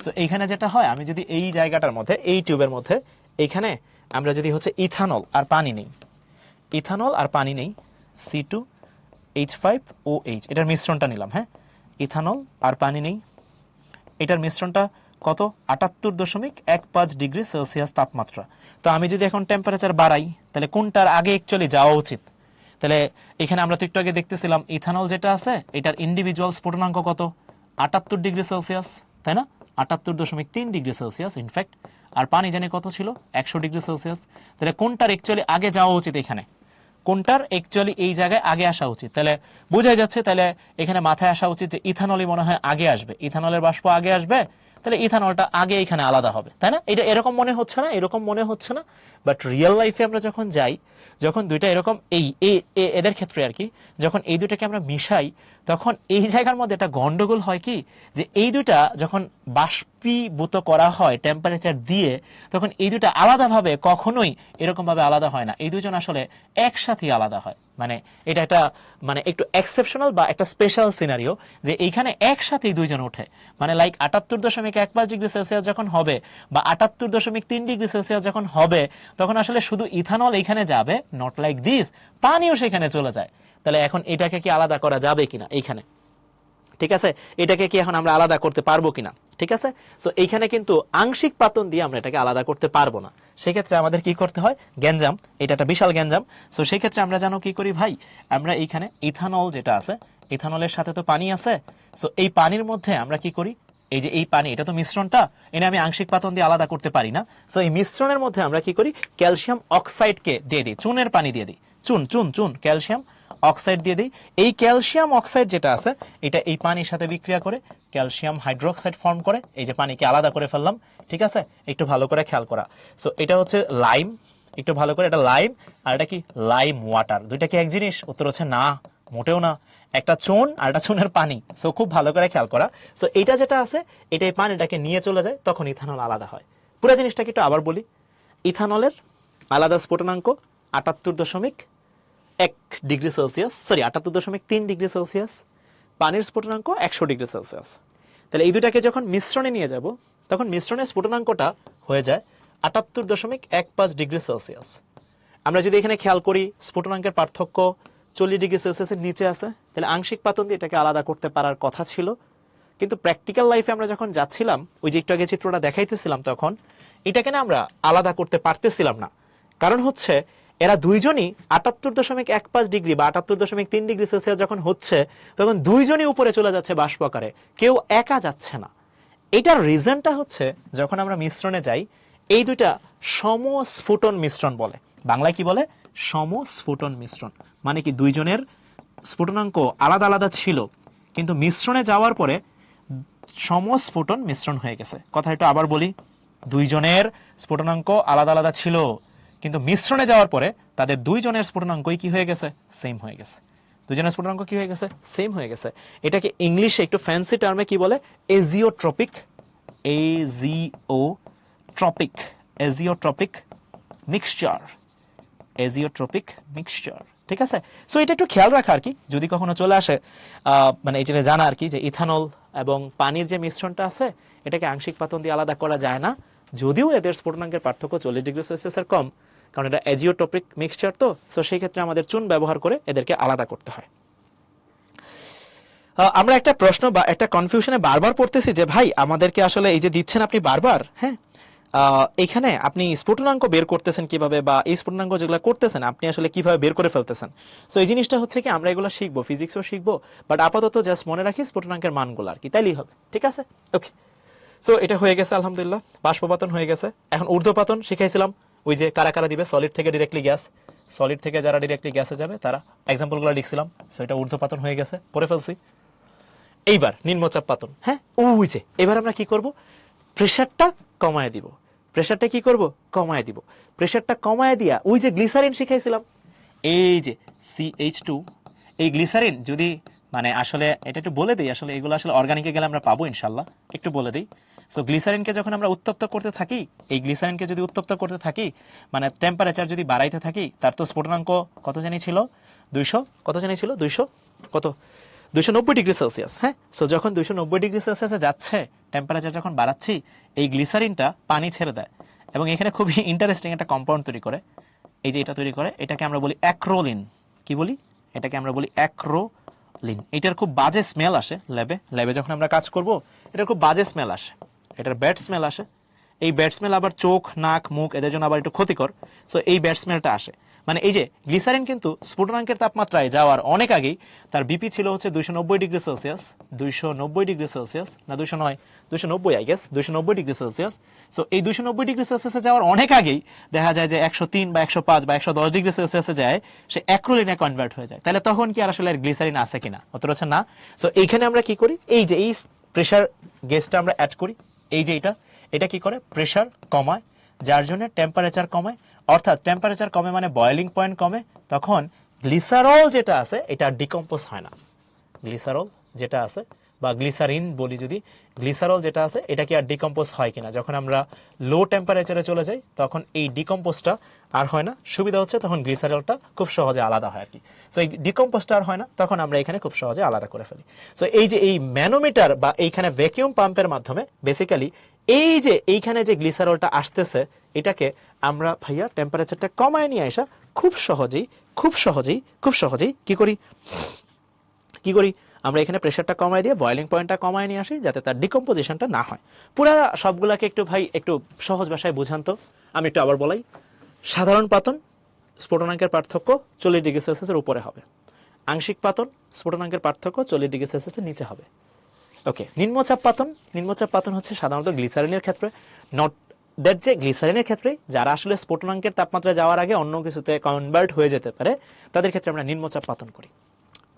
সো এইখানে যেটা হয়, আমি যদি এই জায়গাটার মধ্যে, এই টিউবের মধ্যে এইখানে আমরা যদি হচ্ছে ইথানল আর পানি নেই, ইথানল আর পানি নেই, C2H5OH এটার মিশ্রণটা নিলাম। হ্যাঁ, ইথানল আর পানি নেই, এটার মিশ্রণটা কত? 78.15 ডিগ্রি সেলসিয়াস তাপমাত্রা। তো আমি যদি এখন টেম্পারেচার বাড়াই তাহলে কোনটার আগে অ্যাকচুয়ালি যাওয়া উচিত? তাহলে এখানে আমরা তো একটু আগে দেখতেছিলাম ইথানল যেটা আছে এটার ইন্ডিভিজুয়াল স্ফুটনাঙ্ক কত? 78 ডিগ্রি সেলসিয়াস, তাই না? 78.3 ডিগ্রি সেলসিয়াস ইনফ্যাক্ট। আর পানি জানি কত ছিল? 100 ডিগ্রি সেলসিয়াস। তাহলে কোনটার অ্যাকচুয়ালি আগে যাওয়া উচিত? এখানে কোনটার অ্যাকচুয়ালি এই জায়গায় আগে আসা উচিত? তাহলে বোঝাই যাচ্ছে, তাহলে এখানে মাথায় আসা উচিত যে ইথানলই মনে হয় আগে আসবে, ইথানলের বাষ্প আগে আসবে, তাহলে ইথানলটা আগে এখানে আলাদা হবে, তাই না? এটা এরকম মনে হচ্ছে না? এরকম মনে হচ্ছে না? বাট রিয়েল লাইফে আমরা যখন যাই, যখন দুইটা এরকম এই এদের ক্ষেত্রে আর কি, যখন এই দুইটাকে আমরা মিশাই তখন এই জায়গার মধ্যে একটা গন্ডগোল হয় কি, যে এই দুইটা যখন বাষ্পীভূত করা হয় টেম্পারেচার দিয়ে তখন এই দুইটা আলাদাভাবে কখনোই এরকম ভাবে আলাদা হয় না, এই দুজন আসলে একসাথে আলাদা হয়। মানে এটা একটা মানে একটু এক্সেপশনাল বা একটা স্পেশাল সিনারিও যে এইখানে একসাথেই দুইজন ওঠে। মানে লাইক 78.15 ডিগ্রি সেলসিয়াস যখন হবে বা 78.3 ডিগ্রি সেলসিয়াস যখন হবে তখন আসলে শুধু ইথানল এখানে যাবে, নট লাইক দিস, পানিও সেখানে চলে যায়। তাহলে এখন এটাকে কি আলাদা করা যাবে কিনা এইখানে? ঠিক আছে, এটাকে কি এখন আমরা আলাদা করতে পারবো কিনা? ঠিক আছে, সো এইখানে কিন্তু আংশিক পাতন দিয়ে আমরা এটাকে আলাদা করতে পারবো না। সেক্ষেত্রে আমাদের কি করতে হয়? গ্যাঞ্জাম, এটা একটা বিশাল গ্যাঞ্জাম। সো সেই ক্ষেত্রে আমরা জানো কি করি ভাই, আমরা এইখানে ইথানল যেটা আছে, ইথানলের সাথে তো পানি আছে, সো এই পানির মধ্যে আমরা কি করি, এই যে এই পানি, এটা তো মিশ্রণটা, এনে আমি আংশিক পাতন দিয়ে আলাদা করতে পারি না। সো এই মিশ্রণের মধ্যে আমরা কি করি, ক্যালসিয়াম অক্সাইডকে দিয়ে দিই, চুনের পানি দিয়ে দিই, চুন চুন চুন ক্যালসিয়াম অক্সাইড দিয়ে দিই। এই ক্যালসিয়াম অক্সাইড যেটা আছে এটা এই পানির সাথে বিক্রিয়া করে ক্যালসিয়াম হাইড্রোক্সাইড ফর্ম করে, এই যে পানিকে আলাদা করে ফেললাম। ঠিক আছে, একটু ভালো করে খেয়াল করা। সো এটা হচ্ছে লাইম, একটু ভালো করে, এটা লাইম আর এটা কি লাইম ওয়াটার, দুইটা কি এক জিনিস? উত্তর হচ্ছে না, মোটেও না। একটা চুন আর একটা চুনের পানি। সো খুব ভালো করে খেয়াল করা। সো এটা যেটা আছে এটা এই পানিটাকে নিয়ে চলে যায়, তখন ইথানল আলাদা হয়। পুরো জিনিসটাকে একটু আবার বলি, ইথানলের আলাদা স্ফুটনাঙ্ক 78.1 degree Celsius, sorry 78.3 degree Celsius, পানির স্ফুটনাঙ্ক 100 ডিগ্রি সেলসিয়াস। তাহলে এই দুটাকে যখন মিশ্রণে নিয়ে যাব তখন মিশ্রণের স্ফুটনাঙ্কটা হয়ে যায় 78.15 ডিগ্রি সেলসিয়াস। আমরা যদি এখানে খেয়াল করি স্ফুটনাঙ্কের পার্থক্য 40 ডিগ্রি সেলসিয়াসের নিচে আছে, তাহলে আংশিক পাতন দিয়ে এটাকে আলাদা করতে পারার কথা ছিল। কিন্তু প্র্যাকটিক্যাল লাইফে আমরা যখন যাচ্ছিলাম, ওই যে একটু আগে চিত্রটা দেখাইতেছিলাম, তখন এটাকে না আমরা আলাদা করতে পারতেছিলাম না। কারণ হচ্ছে এরা দুইজনই 78.15 ডিগ্রি বা 78.3 ডিগ্রি সেলসিয়াস যখন হচ্ছে তখন দুইজনই উপরে চলে যাচ্ছে বাষ্প আকারে, কেউ একা যাচ্ছে না। এটার রিজনটা হচ্ছে যখন আমরা মিশ্রণে যাই এই দুইটা সমস্ফুটন মিশ্রণ বলে। বাংলায় কি বলে? সমস্ফুটন মিশ্রণ। মানে কি দুইজনের স্ফুটনাঙ্ক আলাদা আলাদা ছিল কিন্তু মিশ্রণে যাওয়ার পরে সমস্ফুটন মিশ্রণ হয়ে গেছে। কথা একটু আবার বলি, দুইজনের স্ফুটনাঙ্ক আলাদা আলাদা ছিল কিন্তু মিশ্রণে যাওয়ার পরে তাদের দুইজনের স্ফুটনাঙ্কই কি হয়ে গেছে? সেম হয়ে গেছে। দুজনের স্ফুটনাঙ্ক কি হয়ে গেছে? সেম হয়ে গেছে। এটাকে ইংলিশে একটু ফ্যান্সি টার্মে কি বলে? এজিওট্রপিক, এজিওট্রপিক, এজিওট্রপিক মিক্সচার, এজিওট্রপিক মিক্সচার। ঠিক আছে, সো এটা একটু খেয়াল রাখা আর কি, যদি কখনো চলে আসে মানে এটা জানা আর কি যে ইথানল এবং পানির যে মিশ্রণটা আছে এটাকে আংশিক পাতন দিয়ে আলাদা করা যায় না, যদিও এদের স্ফুটনাঙ্কের পার্থক্য 40 ডিগ্রি সেলসিয়াসের কম, কারণ এটা এজিওট্রপিক মিক্সচার। তো সো সেই ক্ষেত্রে আমাদের চুন ব্যবহার করে এদেরকে আলাদা করতে হয়। আমরা একটা প্রশ্ন বা একটা কনফিউশনে বারবার পড়তেছি যে ভাই আমাদেরকে আসলে এই যে দিচ্ছেন আপনি বারবার, হ্যাঁ এখানে আপনি স্ফুটনাঙ্ক বের করতেছেন কিভাবে, বা এই স্ফুটনাঙ্ক যেগুলো করতেছেন আপনি আসলে কিভাবে বের করে ফেলতেছেন। সো এই জিনিসটা হচ্ছে কি আমরা এগুলো শিখবো, ফিজিক্সও শিখবো, বাট আপাতত জাস্ট মনে রাখি স্ফুটনাঙ্কের মানগুলো আর কি, তাইলেই হবে। ঠিক আছে, ওকে। সো এটা হয়ে গেছে আলহামদুলিল্লাহ, বাষ্পপাতন হয়ে গেছে। এখন ঊর্ধ্বপাতন শিখাইছিলাম, ওই যে কারা কারা দিবে সলিড থেকে ডিরেক্টলি গ্যাস, সলিড থেকে যারা ডিরেক্টলি গ্যাসে যাবে তারা, এক্সাম্পলগুলো লিখছিলাম। সো এটা ঊর্ধ্বপাতন হয়ে গেছে, পড়ে ফেলছি। এইবার নিম্নচাপ পাতন, হ্যাঁ ওই যে এবার আমরা কি করব, প্রেসারটা কমায় দিব। প্রেসারটা কি করব, কমায় দিব। প্রেসারটা কমায় দিয়া ওই যে গ্লিসারিন শিখাইছিলাম, এই যে CH2, এই গ্লিসারিন যদি মানে আসলে এটা একটু বলে দিই, আসলে এগুলো আসলে অর্গানিকে গেলে আমরা পাবো ইনশাল্লাহ, একটু বলে দিই। সো গ্লিসারিনকে যখন আমরা উত্তপ্ত করতে থাকি, এই গ্লিসারিনকে যদি উত্তপ্ত করতে থাকি, মানে টেম্পারেচার যদি বাড়াইতে থাকি, তার তো স্ফুটনাঙ্ক কত জানি ছিল, 200, কত জানি ছিল 200, কত 290°C। হ্যাঁ, সো যখন 290°C যাচ্ছে টেম্পারেচার, যখন বাড়াচ্ছি, এই গ্লিসারিনটা পানি ছেড়ে দেয় এবং এখানে খুবই ইন্টারেস্টিং একটা কম্পাউন্ড তৈরি করে। এই যে এটা তৈরি করে, এটাকে আমরা বলি অ্যাক্রোলিন। কি বলি, এটাকে আমরা বলি অ্যাক্রোলিন। এটার খুব বাজে স্মেল আসে ল্যাবে, ল্যাবে যখন আমরা কাজ করব এটার খুব বাজে স্মেল আসে, এটার ব্যাড স্মেল আসে। এই ব্যাড স্মেল আবার চোখ, নাক, মুখ এদের জন্য আবার একটু ক্ষতিকর। সো এই ব্যাড স্মেলটা আসে, মানে এই যে গ্লিসারিন কিন্তু স্ফুটনাঙ্কের তাপমাত্রায় যাওয়ার অনেক আগেই তার বিপি ছিল হচ্ছে 290°C, 290°C না 200 নয়, 290 আই গেস, 290°C। সো এই 290°C যাওয়ার অনেক আগেই দেখা যায় যে 103 বা 105 বা 110°C যায়, সে অ্যাক্রোলিনে কনভার্ট হয়ে যায়। তাহলে তখন কি আর আসলে গ্লিসারিন আছে কিনা, অত রয়েছে না। সো এইখানে আমরা কি করি, এই যে এই প্রেসার গেজটা আমরা অ্যাড করি, এই যে এটা কি করে, প্রেসার কমায়, যার জন্য টেম্পারেচার কমায়। অর্থাৎ টেম্পারেচার কমে মানে বয়েলিং পয়েন্ট কমে, তখন গ্লিসারল যেটা আছে এটা ডিকম্পোজ হয় না। গ্লিসারল যেটা আছে বা গ্লিসারিন বলি যদি, গ্লিসারল যেটা আছে এটা কি আর ডিকম্পোজ হয় কিনা, যখন আমরা লো টেম্পারেচারে চলে যাই তখন এই ডিকম্পোজটা আর হয় না। সুবিধা হচ্ছে তখন গ্লিসারলটা খুব সহজে আলাদা হয় আর কি। সো এই ডিকম্পোজটা আর হয় না, তখন আমরা এখানে খুব সহজে আলাদা করে ফেলি। সো এই যে এই ম্যানোমিটার বা এইখানে ভ্যাকিউম পাম্পের মাধ্যমে বেসিক্যালি এই যে এইখানে যে গ্লিসারলটা আসতেছে, এটাকে আমরা ভাইয়া টেম্পারেচারটা কমায় নিয়ে আসা খুব সহজেই খুব সহজেই খুব সহজেই কি করি, কি করি আমরা এখানে প্রেসারটা কমায় দিয়ে বয়েলিং পয়েন্টটা কমায় নিয়ে আসি, যাতে তার ডিকম্পোজিশনটা না হয়। পুরা সবগুলাকে একটু ভাই একটু সহজ ভাষায় বুঝান তো, আমি একটু আবার বলাই। সাধারণ পাতন স্ফুটনাঙ্কের পার্থক্য 40°C উপরে হবে, আংশিক পাতন স্ফুটনাঙ্কের পার্থক্য 40°C নিচে হবে। ওকে, নিম্নচাপ পাতন, নিম্নচাপ পাতন হচ্ছে সাধারণত গ্লিসারিনের ক্ষেত্রে, নট দ্যাট যে গ্লিসারিনের ক্ষেত্রে যারা আসলে স্ফুটনাঙ্কের তাপমাত্রা যাওয়ার আগে অন্য কিছুতে কনভার্ট হয়ে যেতে পারে, তাদের ক্ষেত্রে আমরা নিম্নচাপ পাতন করি।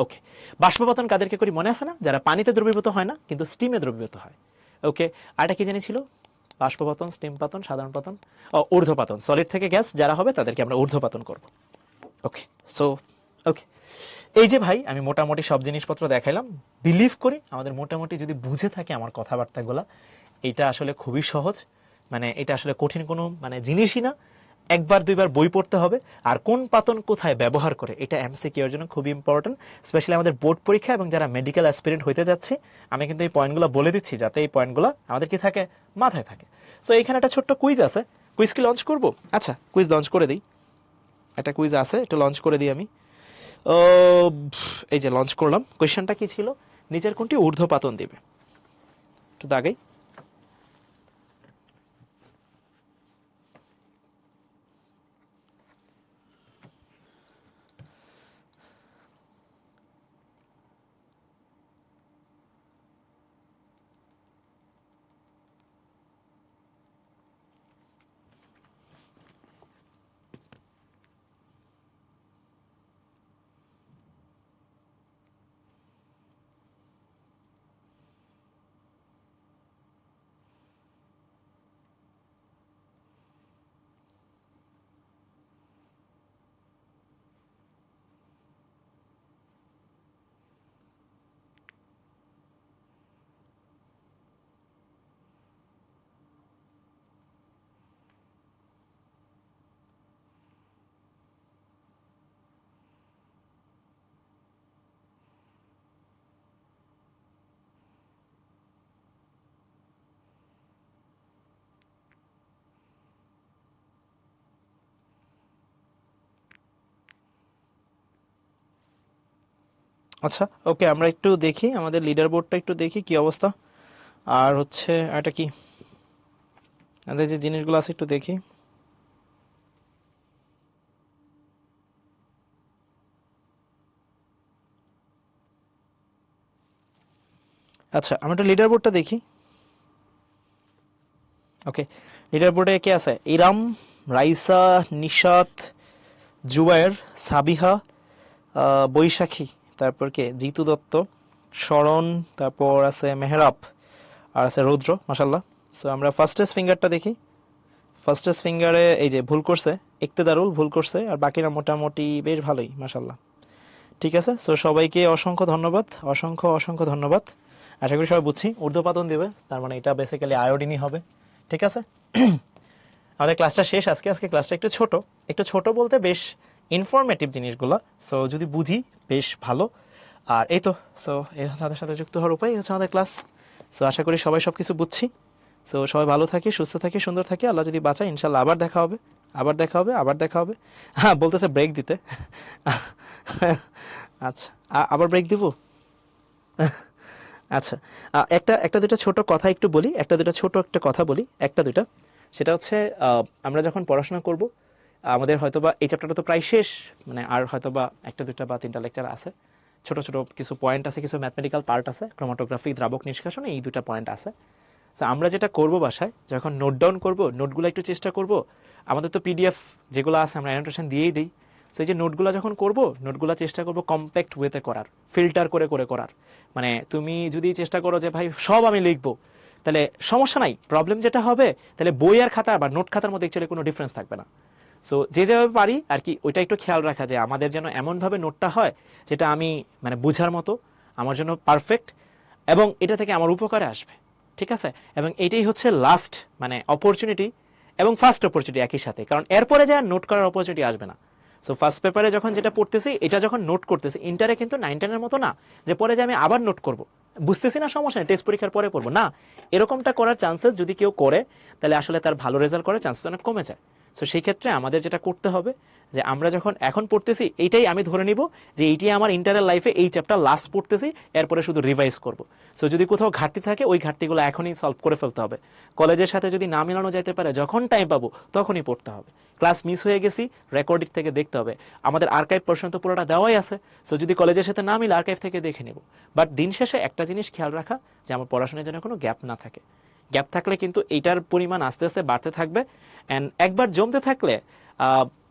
ওকে, বাষ্পপাতন কাদেরকে করি মনে আছে না, যারা পানিতে দ্রবীভূত হয় না কিন্তু স্টিমে দ্রবীভূত হয়। ওকে, আরটা কি জেনেছিল, বাষ্পপাতন, স্টিম পাতন, সাধারণ পাতন, ঊর্ধ্বপাতন, সলিড থেকে গ্যাস যারা হবে তাদেরকে আমরা ঊর্ধ্বপাতন করব। ওকে, সো ওকে, এই যে ভাই আমি মোটামুটি সব জিনিসপত্র দেখাইলাম, বিলিভ করি আমাদের মোটামুটি যদি বুঝে থাকে আমার কথাবার্তাগুলো, এটা আসলে খুবই সহজ, মানে এটা আসলে কঠিন কোনো মানে জিনিসই না। একবার দুইবার বই পড়তে হবে, আর কোন পাতন কোথায় ব্যবহার করে এটা এমসিকিউ এর জন্য খুবই ইম্পর্টেন্ট, স্পেশালি আমাদের বোর্ড পরীক্ষা এবং যারা মেডিকেল অ্যাসপিরেন্ট হইতে যাচ্ছে। আমি কিন্তু এই পয়েন্টগুলো বলে দিচ্ছি যাতে এই পয়েন্টগুলো আমাদের কি থাকে, মাথায় থাকে। সো এখানে একটা ছোট্ট কুইজ আছে, কুইজ কি লঞ্চ করব? আচ্ছা কুইজ লঞ্চ করে দিই, একটা কুইজ আছে, একটু লঞ্চ করে দিই আমি। ও, এই যে লঞ্চ করলাম। কোয়েশ্চেনটা কি ছিল, নিচের কোনটি ঊর্ধ্বপাতন দিবে, একটু দাগাই। আচ্ছা ওকে, আমরা একটু দেখি আমাদের লিডার বোর্ডটা একটু দেখি কি অবস্থা। আর হচ্ছে এটা কি, আমাদের যে জিনিসগুলো আছে একটু দেখি। আচ্ছা আমরা একটু লিডার বোর্ডটা দেখি। ওকে, লিডার বোর্ডে কে আছে? ইরাম, রাইসা, নিশাত, জুবায়ের, সাবিহা, বৈশাখী, তারপর কে জিতু দত্ত, শরণ, তারপর আছে মেহরাব, আর আছে রৌদ্র, মাশাল্লাহ। সো আমরা ফার্স্টেস্ট ফিঙ্গারটা দেখি। ফার্স্টেস্ট ফিঙ্গারে এই যে ভুল করছে ইক্তেদারুল, ভুল করছে, আর বাকিরা মোটামুটি বেশ ভালোই, মাশাল্লাহ। ঠিক আছে, সো সবাইকে অসংখ্য ধন্যবাদ, অসংখ্য অসংখ্য ধন্যবাদ। আশা করি সবাই বুঝছি ঊর্ধ্বপাতন দেবে, তার মানে এটা বেসিক্যালি আয়োডিনই হবে। ঠিক আছে, আমাদের ক্লাসটা শেষ আজকে। আজকে ক্লাসটা একটু ছোট বলতে বেশ ইনফরমেটিভ জিনিসগুলো, সো যদি বুঝি বেশ ভালো। আর এই তো, সো এই হচ্ছে আমাদের সাথে যুক্ত হওয়ার উপায়, এই হচ্ছে আমাদের ক্লাস। সো আশা করি সবাই সব কিছু বুঝছি। সো সবাই ভালো থাকি, সুস্থ থাকি, সুন্দর থাকি, আল্লাহ যদি বাঁচায় ইনশাল্লাহ আবার দেখা হবে, আবার দেখা হবে, আবার দেখা হবে। হ্যাঁ বলতেছে ব্রেক দিতে। আচ্ছা, আবার ব্রেক দিব। আচ্ছা, একটা একটা দুটো ছোট কথা একটু বলি, একটা কথা বলি, একটা দুটা। সেটা হচ্ছে আমরা যখন পড়াশোনা করব, আমাদের হয়তোবা এই চ্যাপ্টারটা তো প্রায় শেষ, মানে আর হয়তোবা একটা দুটা বা তিনটা লেকচার আছে, ছোট ছোট কিছু পয়েন্ট আছে, কিছু ম্যাথমেটিক্যাল পার্ট আছে, ক্রোমাটোগ্রাফি, দ্রাবক নিষ্কাশন, এই দুটা পয়েন্ট আছে। সো আমরা যেটা করব বাসায় যখন নোট ডাউন করব, নোটগুলো একটু চেষ্টা করব, আমাদের তো পিডিএফ যেগুলো আছে আমরা অ্যানোটেশন দিয়েই দিই। সো এই যে নোটগুলো যখন করব, নোটগুলো চেষ্টা করব কম্প্যাক্ট ওয়েতে করার, ফিল্টার করে করে করার। মানে তুমি যদি চেষ্টা করো যে ভাই সব আমি লিখবো, তাহলে সমস্যা নাই। প্রবলেম যেটা হবে, তাহলে বই আর খাতা বা নোট খাতার মধ্যে অ্যাকচুয়ালি কোনো ডিফারেন্স থাকবে না। সো যে যেভাবে পারি আর কি, ওইটা একটু খেয়াল রাখা যে আমাদের যেন এমনভাবে নোটটা হয় যেটা আমি মানে বুঝার মতো, আমার জন্য পারফেক্ট, এবং এটা থেকে আমার উপকারে আসবে। ঠিক আছে, এবং এটাই হচ্ছে লাস্ট মানে অপরচুনিটি এবং ফার্স্ট অপরচুনিটি একই সাথে, কারণ এরপরে যা নোট করার অপরচুনিটি আসবে না। সো ফার্স্ট পেপারে যখন যেটা পড়তেছি, এটা যখন নোট করতেছি, ইন্টারে কিন্তু 9-10-এর মতো না যে পরে যে আমি আবার নোট করব, বুঝতেছি না সমস্যা নেই, টেস্ট পরীক্ষার পরে পড়বো না। এরকমটা করার চান্সেস যদি কেউ করে, তাহলে আসলে তার ভালো রেজাল্ট করার চান্সেস অনেক কমে যায়। সো সেই ক্ষেত্রে আমাদের যেটা করতে হবে, যে আমরা যখন এখন পড়তেছি, এইটাই আমি ধরে নিব যে এইটাই আমার ইন্টারের লাইফে এই চ্যাপ্টার লাস্ট পড়তেছি, এরপরে শুধু রিভাইজ করব। সো যদি কোথাও ঘাটতি থাকে, ওই ঘাটতিগুলো এখনই সলভ করে ফেলতে হবে। কলেজের সাথে যদি না মেলানো যাইতে পারে, যখন টাইম পাবো তখনই পড়তে হবে। ক্লাস মিস হয়ে গেছি, রেকর্ডিং থেকে দেখতে হবে। আমাদের আর্কাইভ পোর্শন তো পুরোটা দেওয়াই আছে। সো যদি কলেজের সাথে না মিলে, আর্কাইভ থেকে দেখে নেব। বাট দিন শেষে একটা জিনিস খেয়াল রাখা, যে আমার পড়াশোনার জন্য কোনো গ্যাপ না থাকে। গ্যাপ থাকলে কিন্তু এইটার পরিমাণ আস্তে আস্তে বাড়তে থাকবে, অ্যান্ড একবার জমতে থাকলে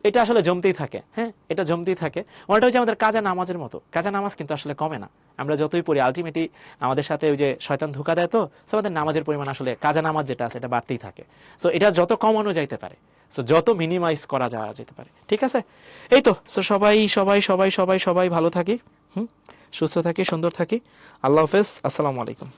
এটা আসলে জমতেই থাকে। হ্যাঁ, এটা জমতেই থাকে। ওটা হচ্ছে আমাদের কাজা নামাজের মতো। কাজা নামাজ কিন্তু আসলে কমে না, আমরা যতই পড়ি আলটিমেটলি আমাদের সাথে ওই যে শয়তান ধোকা দেয়, তো সো আমাদের নামাজের পরিমাণ আসলে কাজা নামাজ যেটা আছে এটা বাড়তেই থাকে। সো এটা যত কমানো যাইতে পারে, সো যত মিনিমাইজ করা যাওয়া যেতে পারে। ঠিক আছে, এই তো। সো সবাই সবাই সবাই সবাই সবাই ভালো থাকি, সুস্থ থাকি, সুন্দর থাকি। আল্লাহ হাফেজ, আসসালামু আলাইকুম।